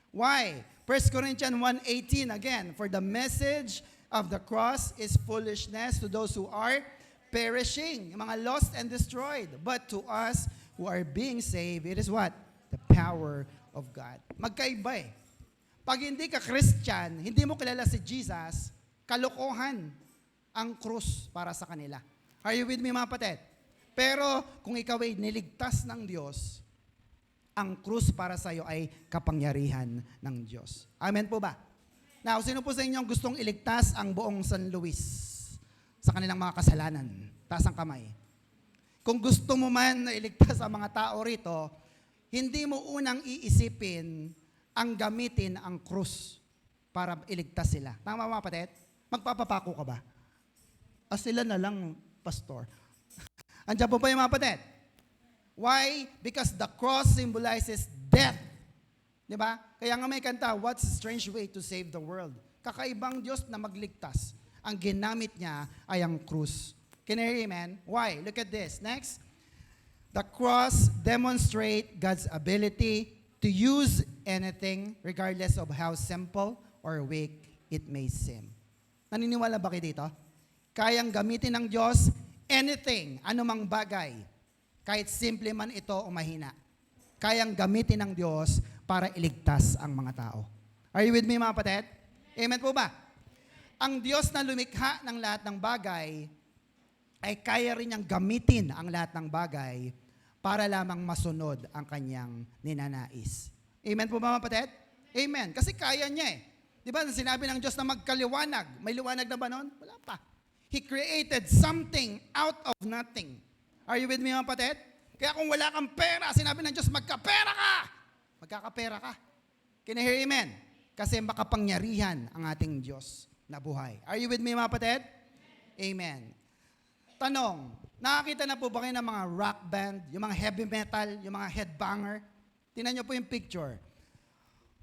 [SPEAKER 1] Why? 1 Corinthians 1:18 again, for the message of the cross is foolishness to those who are perishing, yung mga lost and destroyed. But to us who are being saved, it is what? The power of God. Magkaiba eh. Pag hindi ka Christian, hindi mo kilala si Jesus, kalokohan ang krus para sa kanila. Are you with me, mga kapatid? Pero kung ikaw ay niligtas ng Diyos, ang krus para sa iyo ay kapangyarihan ng Diyos. Amen po ba? Now, sino po sa inyo ang gustong iligtas ang buong San Luis sa kanilang mga kasalanan? Taas ang kamay. Kung gusto mo man na iligtas ang mga tao rito, hindi mo unang iisipin ang gamitin ang krus para iligtas sila. Tama mga kapatid? Magpapapako ka ba? Sila na lang, pastor. Andiyan po ba yung mga kapatid? Why? Because the cross symbolizes death. Di ba? Kaya nga may kanta, what's a strange way to save the world? Kakaibang Diyos na magligtas. Ang ginamit niya ay ang krus. Can you hear amen? Why? Look at this. Next. The cross demonstrates God's ability to use anything regardless of how simple or weak it may seem. Naniniwala ba kayo dito? Kayang gamitin ng Diyos anything, anumang bagay. Kahit simple man ito o mahina, kayang gamitin ng Diyos para iligtas ang mga tao. Are you with me, mga kapatid? Amen po ba? Ang Diyos na lumikha ng lahat ng bagay, ay kaya rin niyang gamitin ang lahat ng bagay para lamang masunod ang kanyang ninanais. Amen po ba, mga kapatid? Amen. Kasi kaya niya eh. Di ba, sinabi ng Diyos na magkaliwanag. May liwanag na ba noon? Wala pa. He created something out of nothing. Are you with me, mga kapatid? Kaya kung wala kang pera, sinabi ng Diyos, magkapera ka! Magkakapera ka. Can you hear amen? Kasi makapangyarihan ang ating Diyos na buhay. Are you with me, mga kapatid? Amen. Tanong, nakakita na po ba kayo ng mga rock band, yung mga heavy metal, yung mga headbanger? Tingnan niyo po yung picture.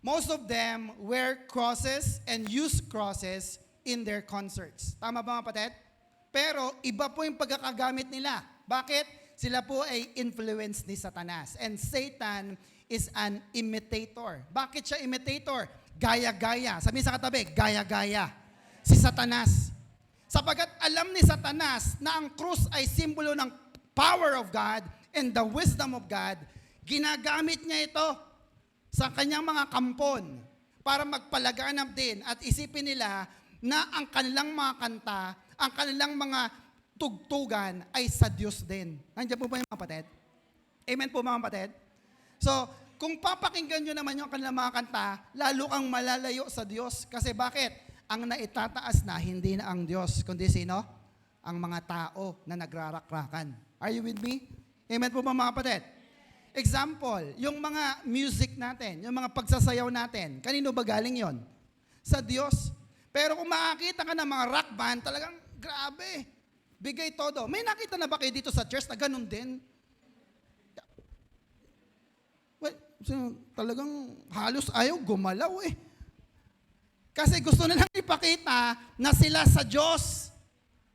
[SPEAKER 1] Most of them wear crosses and use crosses in their concerts. Tama ba, mga kapatid? Pero iba po yung pagkakagamit nila. Bakit? Sila po ay influence ni Satanas. And Satan is an imitator. Bakit siya imitator? Gaya-gaya. Sabihin sa katabi, gaya-gaya. Si Satanas. Sapagat alam ni Satanas na ang krus ay simbolo ng power of God and the wisdom of God, ginagamit niya ito sa kanyang mga kampon para magpalaganap din at isipin nila na ang kanilang mga kanta, ang kanilang mga tugtugan ay sa Diyos din. Nandiyan po ba yung mga kapatid? Amen po mga kapatid? So, kung papakinggan nyo naman yung kanilang mga kanta, lalo kang malalayo sa Diyos. Kasi bakit? Ang naitataas na, hindi na ang Diyos, kundi sino? Ang mga tao na nagrarakrakan. Are you with me? Amen po ba mga kapatid? Example, yung mga music natin, yung mga pagsasayaw natin, kanino ba galing yon? Sa Diyos. Pero kung makakita ka ng mga rock band, talagang grabe. Bigay todo. May nakita na ba kayo dito sa church na ganun din? Well, talagang halos ayaw gumalaw eh. Kasi gusto nilang ipakita na sila sa Diyos.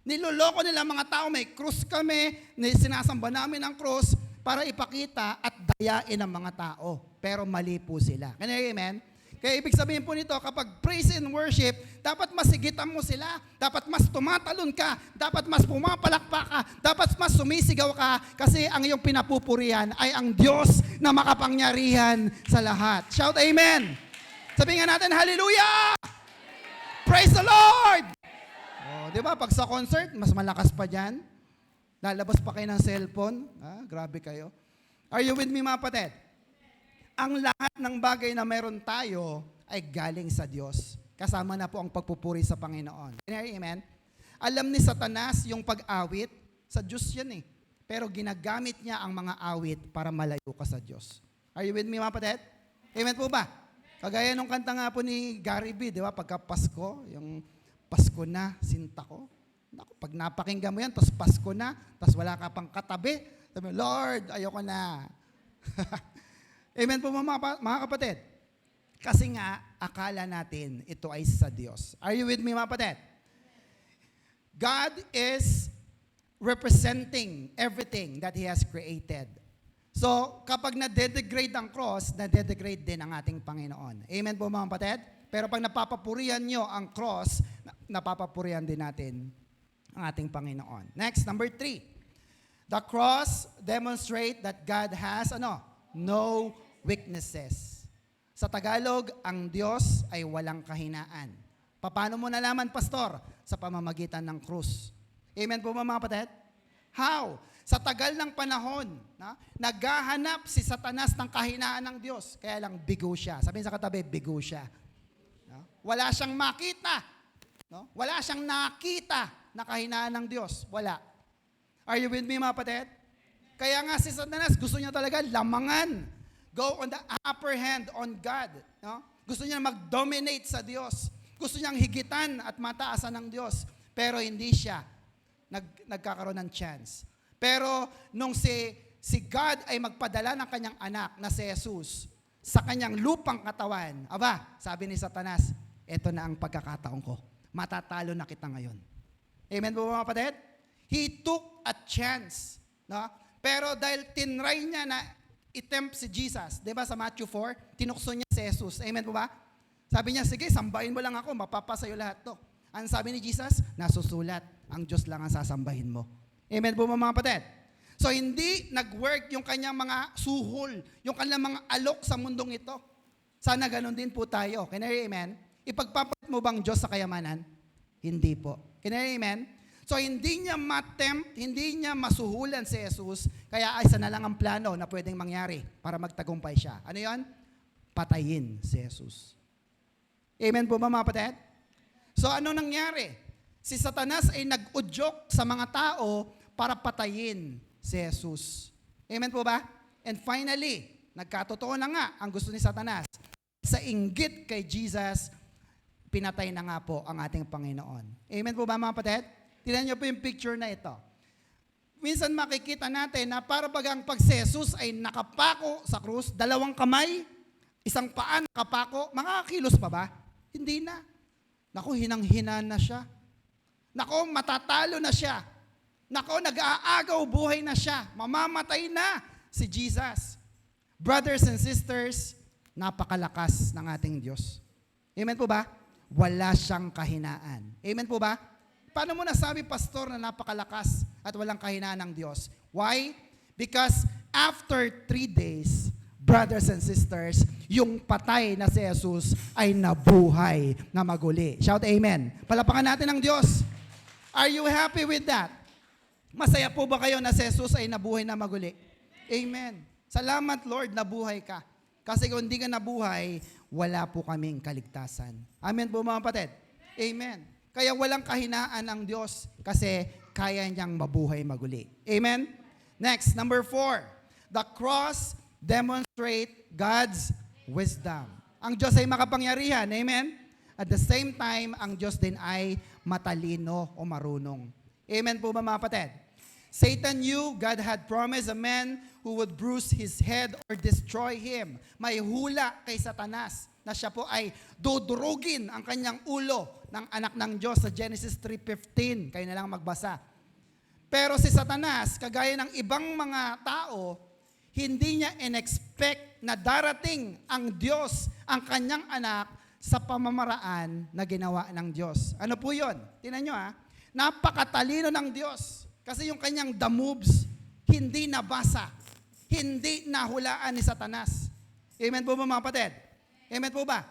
[SPEAKER 1] Niloloko nila mga tao, may krus kami, sinasamba namin ang krus para ipakita at dayain ang mga tao. Pero mali po sila. Amen? Kaya ibig sabihin po nito, kapag praise and worship, dapat mas sigitan mo sila, dapat mas tumatalon ka, dapat mas pumapalakpak ka, dapat mas sumisigaw ka, kasi ang iyong pinapupurihan ay ang Diyos na makapangyarihan sa lahat. Shout amen! Sabihin nga natin, hallelujah! Praise the Lord! Oh, di ba, pag sa concert, mas malakas pa dyan. Lalabas pa kayo ng cellphone. Grabe kayo. Are you with me mga kapatid? Ang lahat ng bagay na meron tayo ay galing sa Diyos. Kasama na po ang pagpupuri sa Panginoon. Amen? Alam ni Satanas yung pag-awit, sa Diyos yan eh. Pero ginagamit niya ang mga awit para malayo ka sa Diyos. Are you with me mga kapatid? Amen po ba? Kagaya nung kanta nga po ni Gary B, di ba? Pagka Pasko, yung Pasko na, sinta ko. Naku, pag napakinggan mo yan, tapos Pasko na, tapos wala ka pang katabi, sabi mo, Lord, ayoko na. Amen po mga kapatid. Kasi nga, akala natin ito ay sa Diyos. Are you with me mga kapatid? God is representing everything that He has created. So, kapag na-degrade ang cross, na-degrade din ang ating Panginoon. Amen po mga kapatid? Pero pag napapapurihan nyo ang cross, napapapurihan din natin ang ating Panginoon. Next, number 3. The cross demonstrate that God has, no weaknesses. Sa Tagalog, ang Diyos ay walang kahinaan. Paano mo nalaman, Pastor? Sa pamamagitan ng krus. Amen po mga kapatid? How? Sa tagal ng panahon, naghahanap si Satanas ng kahinaan ng Diyos. Kaya lang, bigo siya. Sabihin sa katabi, bigo siya. Wala siyang makita. Wala siyang nakita na kahinaan ng Diyos. Wala. Are you with me mga kapatid? Kaya nga si Satanas, gusto niya talaga lamangan. Go on the upper hand on God. Gusto niya mag-dominate sa Diyos. Gusto niyang higitan at mataasan ng Diyos. Pero hindi siya nagkakaroon ng chance. Pero nung si God ay magpadala ng kanyang anak na si Jesus sa kanyang lupang katawan, sabi ni Satanas, eto na ang pagkakataon ko. Matatalo na kita ngayon. Amen po mga kapatid? He took a chance. Pero dahil tinry niya na i-tempt si Jesus, di ba sa Matthew 4, tinukso niya si Jesus. Amen po ba? Sabi niya, sige, sambahin mo lang ako, mapapasayo lahat to. Ang sabi ni Jesus, nasusulat, ang Diyos lang ang sasambahin mo. Amen po mga kapatid? So hindi nag-work yung kanyang mga suhol, yung kanyang mga alok sa mundong ito. Sana ganun din po tayo. Can I hear amen? Ipagpapalit mo bang Diyos sa kayamanan? Hindi po. Can I hear amen? So hindi niya ma-tempt, hindi niya masuhulan si Jesus, kaya isa na lang ang plano na pwedeng mangyari para magtagumpay siya. Ano yon? Patayin si Jesus. Amen po ba mga kapatid? So ano nangyari? Si Satanas ay nag-udyok sa mga tao para patayin si Jesus. Amen po ba? And finally, nagkatotoo na nga ang gusto ni Satanas. Sa inggit kay Jesus, pinatay na nga po ang ating Panginoon. Amen po ba mga kapatid? Tingnan niyo po yung picture na ito. Minsan makikita natin na para bagang pag si Jesus ay nakapako sa krus, 2 kamay, 1 paa nakapako, makakakilos pa ba? Hindi na. Naku, hinang-hina na siya. Nako, matatalo na siya. Nako, nag-aagaw buhay na siya. Mamamatay na si Jesus. Brothers and sisters, napakalakas ng ating Diyos. Amen po ba? Wala siyang kahinaan. Amen po ba? Paano mo nasabi, pastor, na napakalakas at walang kahinaan ng Diyos? Why? Because after 3 days, brothers and sisters, yung patay na si Jesus ay nabuhay na maguli. Shout amen. Palapakan natin ang Diyos. Are you happy with that? Masaya po ba kayo na si Jesus ay nabuhay na maguli? Amen. Salamat, Lord, nabuhay ka. Kasi kung hindi ka nabuhay, wala po kaming kaligtasan. Amen po mga kapatid? Amen. Kaya walang kahinaan ang Diyos kasi kaya niyang mabuhay maguli. Amen? Next, number 4. The cross demonstrate God's wisdom. Ang Diyos ay makapangyarihan. Amen? At the same time, ang Diyos din ay matalino o marunong. Amen po ba mga kapatid? Satan knew God had promised a man who would bruise his head or destroy him. May hula kay Satanas na siya po ay dudurugin ang kanyang ulo ng anak ng Diyos sa Genesis 3:15. Kayo na lang magbasa. Pero si Satanas, kagaya ng ibang mga tao, hindi niya in-expect na darating ang Diyos, ang kanyang anak, sa pamamaraan na ginawa ng Diyos. Ano po yun? Tingnan nyo napakatalino ng Diyos. Kasi yung kanyang the moves, hindi nabasa. Hindi nahulaan ni Satanas. Amen po ba mga kapatid? Amen po ba?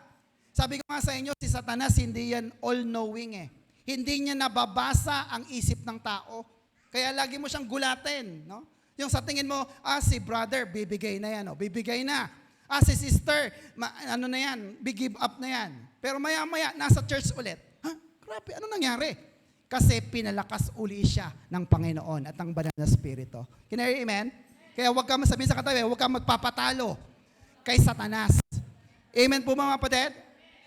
[SPEAKER 1] Sabi ko nga sa inyo, si Satanas hindi yan all-knowing Hindi niya nababasa ang isip ng tao. Kaya lagi mo siyang gulatin. No? Yung sa tingin mo, si brother, bibigay na yan. Bibigay na. Si sister, ano na yan, big-give up na yan. Pero maya-maya, nasa church ulit. Grabe, ano nangyari? Kasi pinalakas uli siya ng Panginoon at ng banal na Espiritu. Can I hear amen? Kaya huwag ka masabihin sa katabi, huwag ka magpapatalo kay Satanas. Amen po mga kapatid?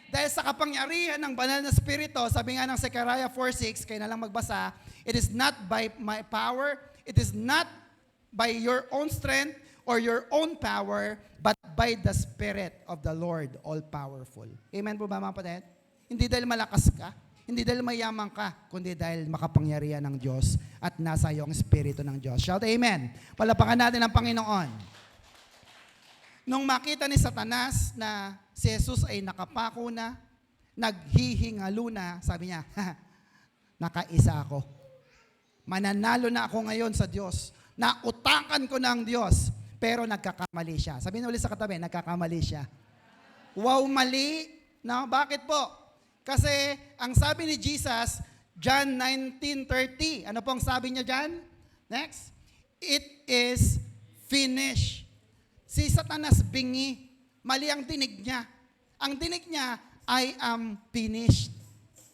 [SPEAKER 1] Dahil sa kapangyarihan ng banal na Espiritu, sabi nga ng Zechariah 4:6, kayo na lang magbasa, it is not by my power, it is not by your own strength or your own power, but by the Spirit of the Lord, all-powerful. Amen po ba mga kapatid? Hindi dahil malakas ka, hindi dahil mayaman ka, kundi dahil makapangyarihan ng Diyos at nasa iyong Espiritu ng Diyos. Shout amen. Palapakan natin ang Panginoon. Nung makita ni Satanas na si Jesus ay nakapako na, naghihingalo na, sabi niya, nakaisa ako. Mananalo na ako ngayon sa Diyos. Nautakan ko na ang Diyos, pero nagkakamali siya. Sabihin ulit sa katabi, nagkakamali siya. Wow, mali. No, bakit po? Kasi ang sabi ni Jesus, John 19:30, ano pong sabi niya dyan? Next. It is finished. Si Satanas bingi. Mali ang dinig niya. Ang dinig niya, I am finished.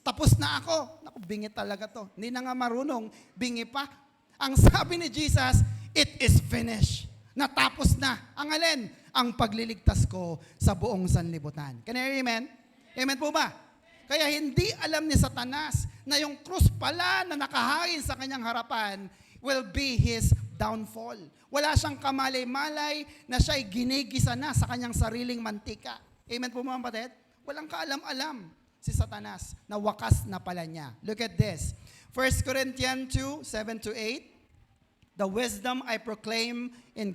[SPEAKER 1] Tapos na ako. Naku, bingi talaga to. Hindi na nga marunong, bingi pa. Ang sabi ni Jesus, it is finished. Natapos na. Ang alin? Ang pagliligtas ko sa buong sanlibutan. Can you hear amen? Amen po ba? Kaya hindi alam ni Satanas na yung krus pala na nakahain sa kanyang harapan will be his downfall. Wala siyang kamalay-malay na siya'y ginigisa na sa kanyang sariling mantika. Amen po mga kapatid? Walang kaalam-alam si Satanas na wakas na pala niya. Look at this. 1 Corinthians 2:7-8. The wisdom I proclaim in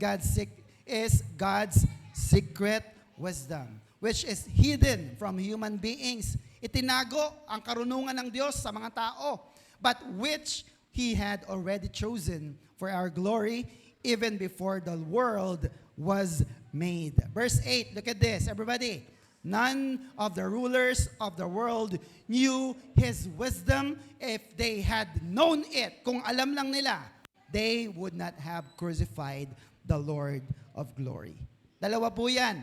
[SPEAKER 1] is God's secret wisdom, which is hidden from human beings. Itinago ang karunungan ng Diyos sa mga tao, but which He had already chosen for our glory even before the world was made. Verse 8, look at this, everybody. None of the rulers of the world knew His wisdom. If they had known it, kung alam lang nila, they would not have crucified the Lord of glory. Dalawa po yan.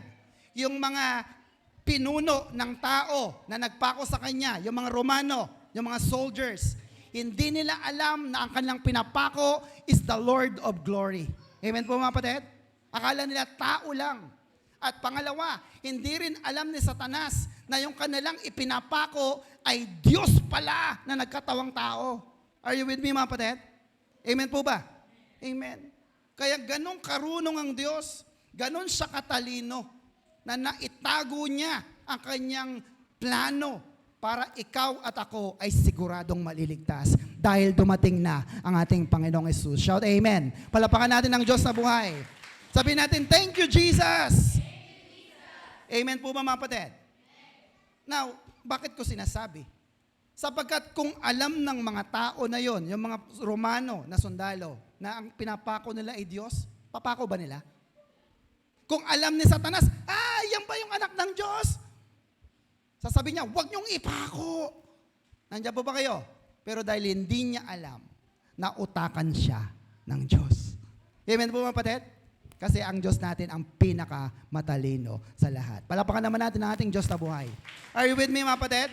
[SPEAKER 1] Yung mga pinuno ng tao na nagpako sa kanya, yung mga Romano, yung mga soldiers, hindi nila alam na ang kanilang pinapako is the Lord of glory. Amen po mga kapatid? Akala nila tao lang. At pangalawa, hindi rin alam ni Satanas na yung kanilang ipinapako ay Diyos pala na nagkatawang tao. Are you with me mga kapatid? Amen po ba? Amen. Kaya ganun karunong ang Diyos, ganun siya katalino, na naitago niya ang kanyang plano para ikaw at ako ay siguradong maliligtas dahil dumating na ang ating Panginoong Hesus. Shout amen. Palapakan natin ang Diyos na buhay. Sabihin natin, thank you, Jesus. Amen po ba, mga kapatid? Now, bakit ko sinasabi? Sapagkat kung alam ng mga tao na yon, yung mga Romano na sundalo, na ang pinapako nila ay Diyos, papako ba nila? Kung alam ni Satanas, yan ba yung anak ng Diyos? Sasabihin niya, huwag niyong ipako. Nandiyan po ba kayo? Pero dahil hindi niya alam, nautakan siya ng Diyos. Amen po, mga kapatid? Kasi ang Diyos natin ang pinakamatalino sa lahat. Palapakan naman natin ang ating Diyos na buhay. Are you with me, mga kapatid?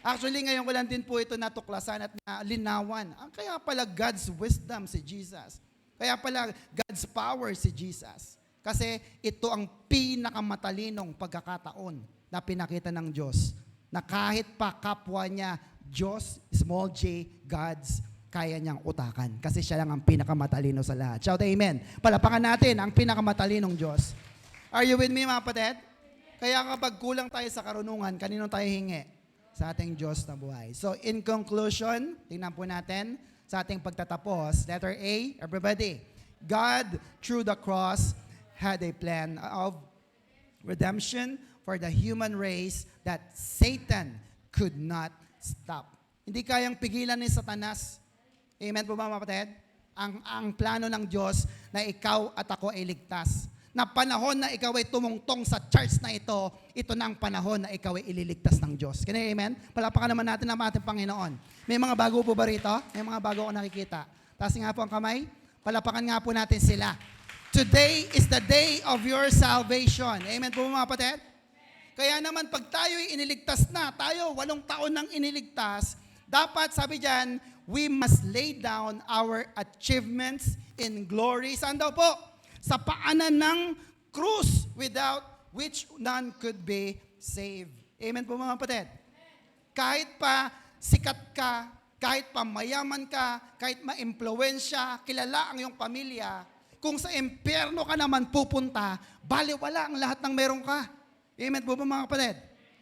[SPEAKER 1] Actually, ngayon ko lang din po ito natuklasan at nalinawan. Kaya pala God's wisdom si Jesus. Kaya pala God's power si Jesus. Kasi ito ang pinakamatalinong pagkakataon na pinakita ng Diyos. Na kahit pa kapwa niya, Diyos, small j, God's, kaya niyang utakan. Kasi siya lang ang pinakamatalino sa lahat. Shout amen. Palapakan natin ang pinakamatalinong Diyos. Are you with me, mga kapatid? Kaya kapag kulang tayo sa karunungan, kanino tayo hingi? Sa ating Diyos na buhay. So, in conclusion, tingnan po natin sa ating pagtatapos. Letter A, everybody. God, through the cross, had a plan of redemption for the human race that Satan could not stop. Hindi kayang pigilan ni Satanas. Amen po ba, mga kapatid? Ang plano ng Diyos na ikaw at ako ay ligtas. Na panahon na ikaw ay tumungtong sa church na ito na ang panahon na ikaw ay ililigtas ng Diyos. Kaya amen? Palapakan naman natin ang ating Panginoon. May mga bago po ba rito? May mga bago ako nakikita. Taas nga po ang kamay. Palapakan nga po natin sila. Today is the day of your salvation. Amen po, mga kapatid? Kaya naman pag tayo'y iniligtas na, tayo 8 taon nang iniligtas, dapat sabi diyan, we must lay down our achievements in glory. Saan daw po? Sa paanan ng krus without which none could be saved. Amen po, mga kapatid? Kahit pa sikat ka, kahit pa mayaman ka, kahit ma-impluwensya, kilala ang iyong pamilya, kung sa impyerno ka naman pupunta, baliwala ang lahat ng meron ka. Amen po ba, mga kapatid?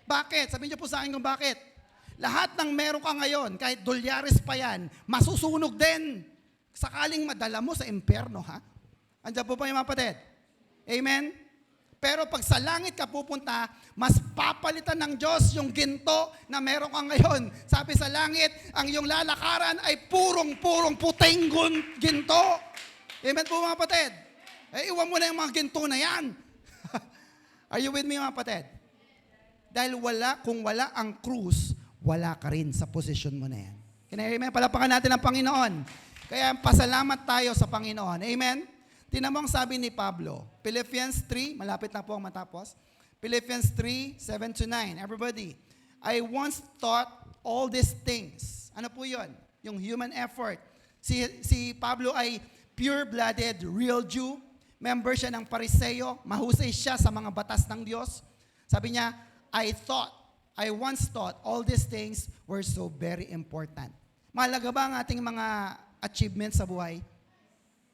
[SPEAKER 1] Bakit? Sabihin niyo po sa akin kung bakit. Lahat ng meron ka ngayon, kahit dolyares pa yan, masusunog din. Sakaling madala mo sa impyerno, ha? Andiyan po pa yung mga kapatid? Amen? Pero pag sa langit ka pupunta, mas papalitan ng Diyos yung ginto na meron ka ngayon. Sabi sa langit, ang iyong lalakaran ay purong-purong puting ginto. Amen po, mga kapatid? Iwan mo na yung mga ginto na yan. Are you with me, mga kapatid? Dahil kung wala ang krus, wala ka rin sa posisyon mo na yan. Amen? Palapakan natin ang Panginoon. Kaya pasalamat tayo sa Panginoon. Amen? Tingnan mo ang sabi ni Pablo. Philippians 3, malapit na po ang matapos. Philippians 3, 7-9. Everybody, I once thought all these things. Ano po yun? Yung human effort. Si Pablo ay pure-blooded, real Jew. Member siya ng Pariseo. Mahusay siya sa mga batas ng Diyos. Sabi niya, I once thought all these things were so very important. Mahalaga ba ang ating mga achievements sa buhay?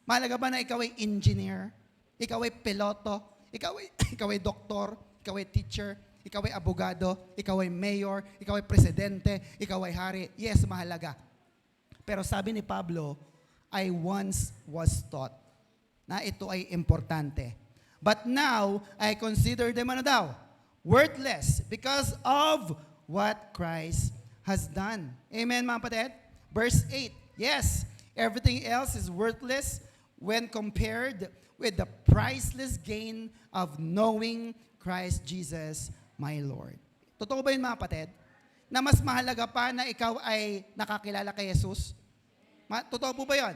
[SPEAKER 1] Mahalaga ba na ikaw ay engineer? Ikaw ay piloto? Ikaw ay doktor? Ikaw ay teacher? Ikaw ay abogado? Ikaw ay mayor? Ikaw ay presidente? Ikaw ay hari? Yes, mahalaga. Pero sabi ni Pablo, I once was taught na ito ay importante. But now, I consider them ano daw? Worthless because of what Christ has done. Amen, mga kapatid? Verse 8, yes, everything else is worthless when compared with the priceless gain of knowing Christ Jesus, my Lord. Totoo ba yun, mga kapatid? Na mas mahalaga pa na ikaw ay nakakilala kay Jesus? Totoo po ba yun?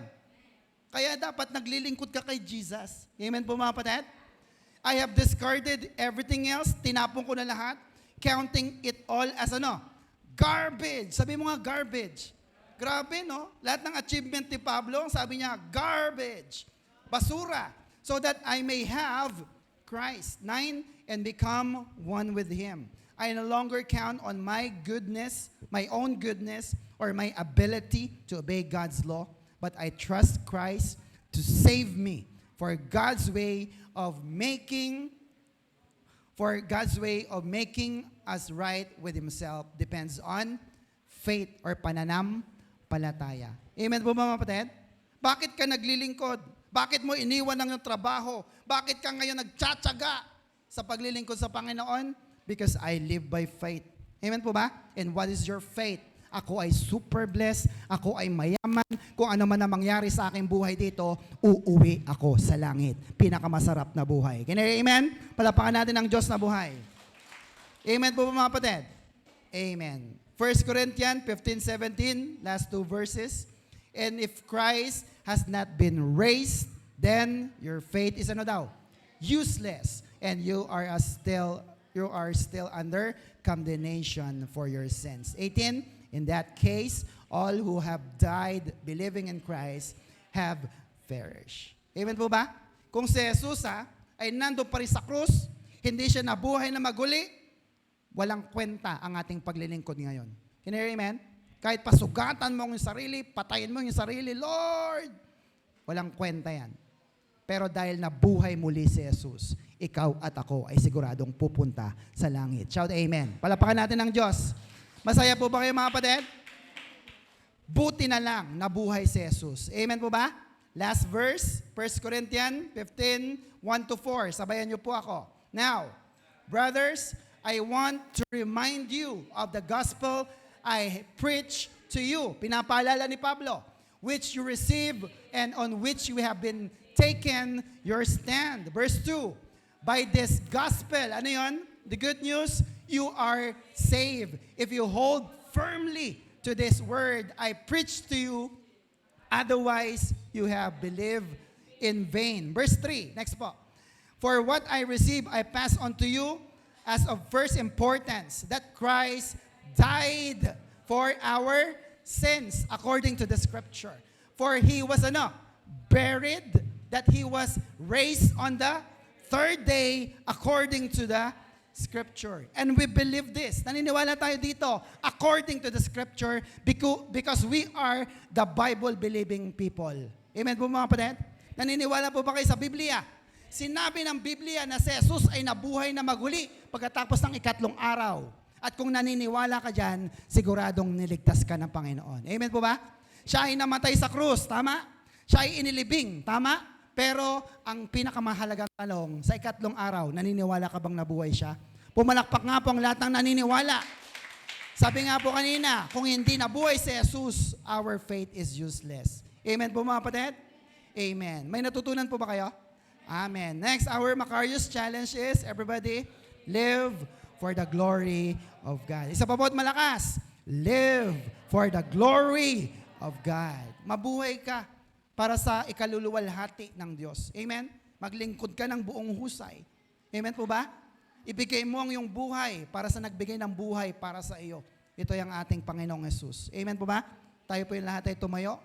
[SPEAKER 1] Kaya dapat naglilingkod ka kay Jesus. Amen po, mga kapatid? I have discarded everything else. Tinapon ko na lahat. Counting it all as garbage. Sabi mo nga, garbage. Grabe, no? Lahat ng achievement ni Pablo, sabi niya, garbage. Basura. So that I may have Christ. 9, and become one with Him. I no longer count on my goodness, my own goodness, or my ability to obey God's law, but I trust Christ to save me. For God's way of making For God's way of making us right with Himself depends on faith or pananampalataya. Amen po mga kapatid? Bakit ka naglilingkod? Bakit mo iniwan ang iyong trabaho? Bakit ka ngayon nagtsatsaga sa paglilingkod sa Panginoon? Because I live by faith. Amen po ba? And what is your faith? Ako ay super blessed, ako ay mayaman, kung ano man ang mangyari sa aking buhay dito, uuwi ako sa langit. Pinakamasarap na buhay. Amen? Palapakan natin ang Diyos na buhay. Amen po mga kapatid? Amen. 1 Corinthians 15:17, last two verses. And if Christ has not been raised, then your faith is ano daw? Useless. And you are still under condemnation for your sins. 18, in that case, all who have died believing in Christ have perished. Amen po ba? Kung si Jesus ay nando pa rin sa krus, hindi siya nabuhay na maguli, walang kwenta ang ating paglilingkod ngayon. Can you hear amen? Kahit pasugatan mo yung sarili, patayin mo yung sarili, Lord, walang kwenta yan. Pero dahil nabuhay muli si Jesus, ikaw at ako ay siguradong pupunta sa langit. Shout amen. Palapakan natin ng Diyos. Masaya po ba kayo mga kapatid? Buti na lang nabuhay si Jesus. Amen po ba? Last verse, 1 Corinthians 15, 1-4. Sabayan niyo po ako. Now, brothers, I want to remind you of the gospel I preach to you. Pinapaalala ni Pablo, which you receive and on which you have been taken your stand. Verse 2, by this gospel, ano yun? The good news, you are saved if you hold firmly to this word I preach to you. Otherwise, you have believed in vain. Verse 3, next po. For what I received, I pass on to you as of first importance, that Christ died for our sins according to the scripture. For He was buried, that He was raised on the third day according to the scripture. And we believe this. Naniniwala tayo dito according to the scripture because we are the Bible-believing people. Amen po mga kapatid? Naniniwala po ba kayo sa Biblia? Sinabi ng Biblia na si Jesus ay nabuhay na maguli pagkatapos ng ikatlong araw. At kung naniniwala ka dyan, siguradong niligtas ka ng Panginoon. Amen po ba? Siya ay namatay sa krus, tama? Siya ay inilibing, tama? Pero ang pinakamahalagang tanong, sa ikatlong araw, naniniwala ka bang nabuhay siya? Pumalakpak nga po ang lahat ng naniniwala. Sabi nga po kanina, kung hindi nabuhay si Jesus, our faith is useless. Amen po mga kapatid? Amen. May natutunan po ba kayo? Amen. Next, our Macarius challenge is, everybody, live for the glory of God. Isa pa po at malakas, live for the glory of God. Mabuhay ka para sa ikaluluwalhati ng Diyos. Amen? Maglingkod ka ng buong husay. Amen po ba? Ibigay mo ang iyong buhay para sa nagbigay ng buhay para sa iyo. Ito yung ating Panginoong Jesus. Amen po ba? Tayo po yung lahat ay tumayo.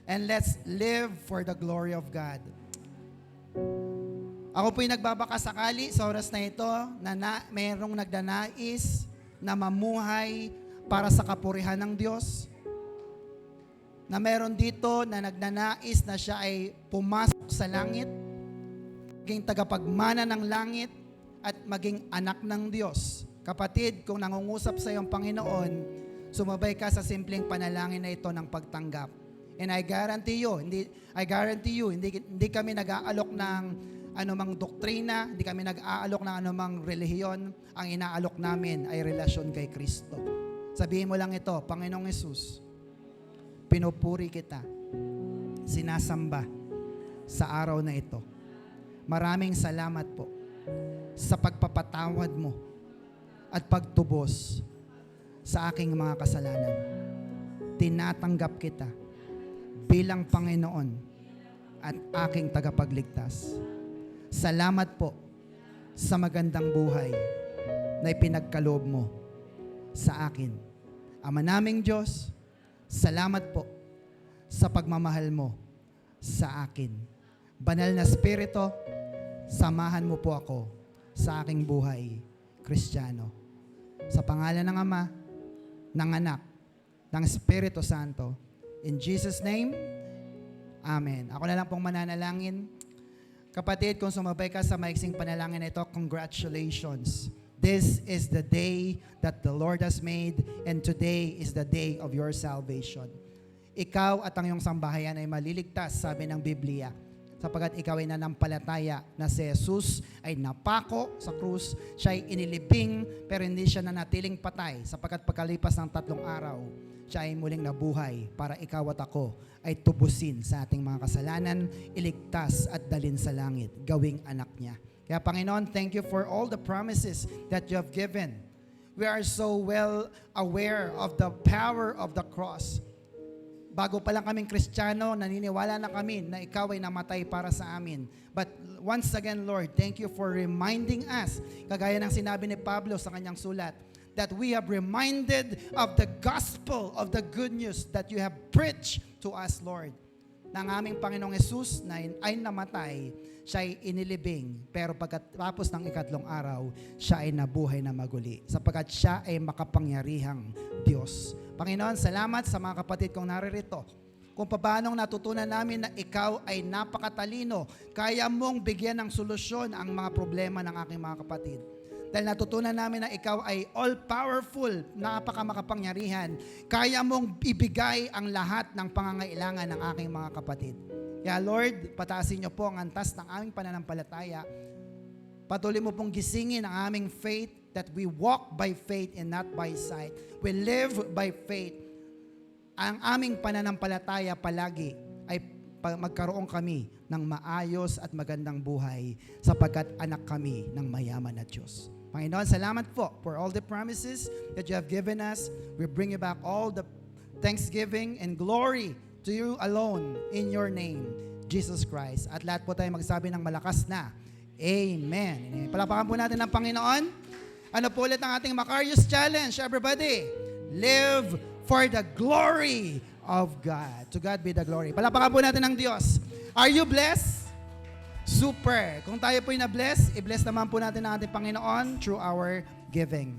[SPEAKER 1] And let's live for the glory of God. Ako po yung nagbabakasakali sa oras na ito na mayroong nagdanais na mamuhay para sa kapurihan ng Diyos. Na meron dito na nagnanais na siya ay pumasok sa langit, maging tagapagmana ng langit, at maging anak ng Diyos. Kapatid, kung nangungusap sa iyong Panginoon, sumabay ka sa simpleng panalangin na ito ng pagtanggap. And I guarantee you, hindi kami nag-aalok ng anumang doktrina, hindi kami nag-aalok ng anumang relihiyon. Ang inaalok namin ay relasyon kay Kristo. Sabihin mo lang ito, Panginoong Hesus, pinupuri kita, sinasamba sa araw na ito. Maraming salamat po sa pagpapatawad mo at pagtubos sa aking mga kasalanan. Tinatanggap kita bilang Panginoon at aking tagapagligtas. Salamat po sa magandang buhay na ipinagkaloob mo sa akin. Ama naming Diyos, salamat po sa pagmamahal mo sa akin. Banal na Espiritu, samahan mo po ako sa aking buhay, Kristiyano. Sa pangalan ng Ama, ng Anak, ng Espiritu Santo, in Jesus' name, Amen. Ako na lang pong mananalangin. Kapatid, kung sumabay ka sa maiksing panalangin na ito, congratulations. This is the day that the Lord has made, and today is the day of your salvation. Ikaw at ang iyong sambahayan ay maliligtas, sabi ng Biblia, sapagkat ikaw ay nanampalataya na si Jesus ay napako sa krus, siya ay inilibing, pero hindi siya nanatiling patay, sapagkat pagkalipas ng 3 araw, siya ay muling nabuhay para ikaw at ako ay tubusin sa ating mga kasalanan, iligtas at dalhin sa langit, gawing anak niya. Kaya Panginoon, thank you for all the promises that you have given. We are so well aware of the power of the cross. Bago pa lang kaming Kristiyano, naniniwala na kami na ikaw ay namatay para sa amin. But once again, Lord, thank you for reminding us, kagaya ng sinabi ni Pablo sa kanyang sulat, that we have reminded of the gospel of the good news that you have preached to us, Lord. Ng aming Panginoong Yesus na ay namatay, siya ay inilibing, pero pagkatapos ng 3 araw, siya ay nabuhay na maguli, sapagkat siya ay makapangyarihang Diyos. Panginoon, salamat sa mga kapatid kong naririto, kung paanong natutunan namin na ikaw ay napakatalino, kaya mong bigyan ng solusyon ang mga problema ng aking mga kapatid. Dahil natutunan namin na ikaw ay all-powerful, napakamakapangyarihan, kaya mong ibigay ang lahat ng pangangailangan ng aking mga kapatid. Kaya Lord, pataasin niyo po ang antas ng aming pananampalataya. Patuloy mo pong gisingin ang aming faith, that we walk by faith and not by sight. We live by faith. Ang aming pananampalataya palagi ay magkaroon kami ng maayos at magandang buhay sapagkat anak kami ng mayaman na Diyos. Panginoon, salamat po for all the promises that you have given us. We bring you back all the thanksgiving and glory to you alone in your name, Jesus Christ. At lahat po tayo magsabi ng malakas na Amen. Palapakan po natin ang Panginoon. Ano po ulit ang ating Macarius Challenge, everybody? Live for the glory of God. To God be the glory. Palapakan po natin ang Diyos. Are you blessed? Super. Kung tayo po'y na-bless, i-bless naman po natin ang ating Panginoon through our giving.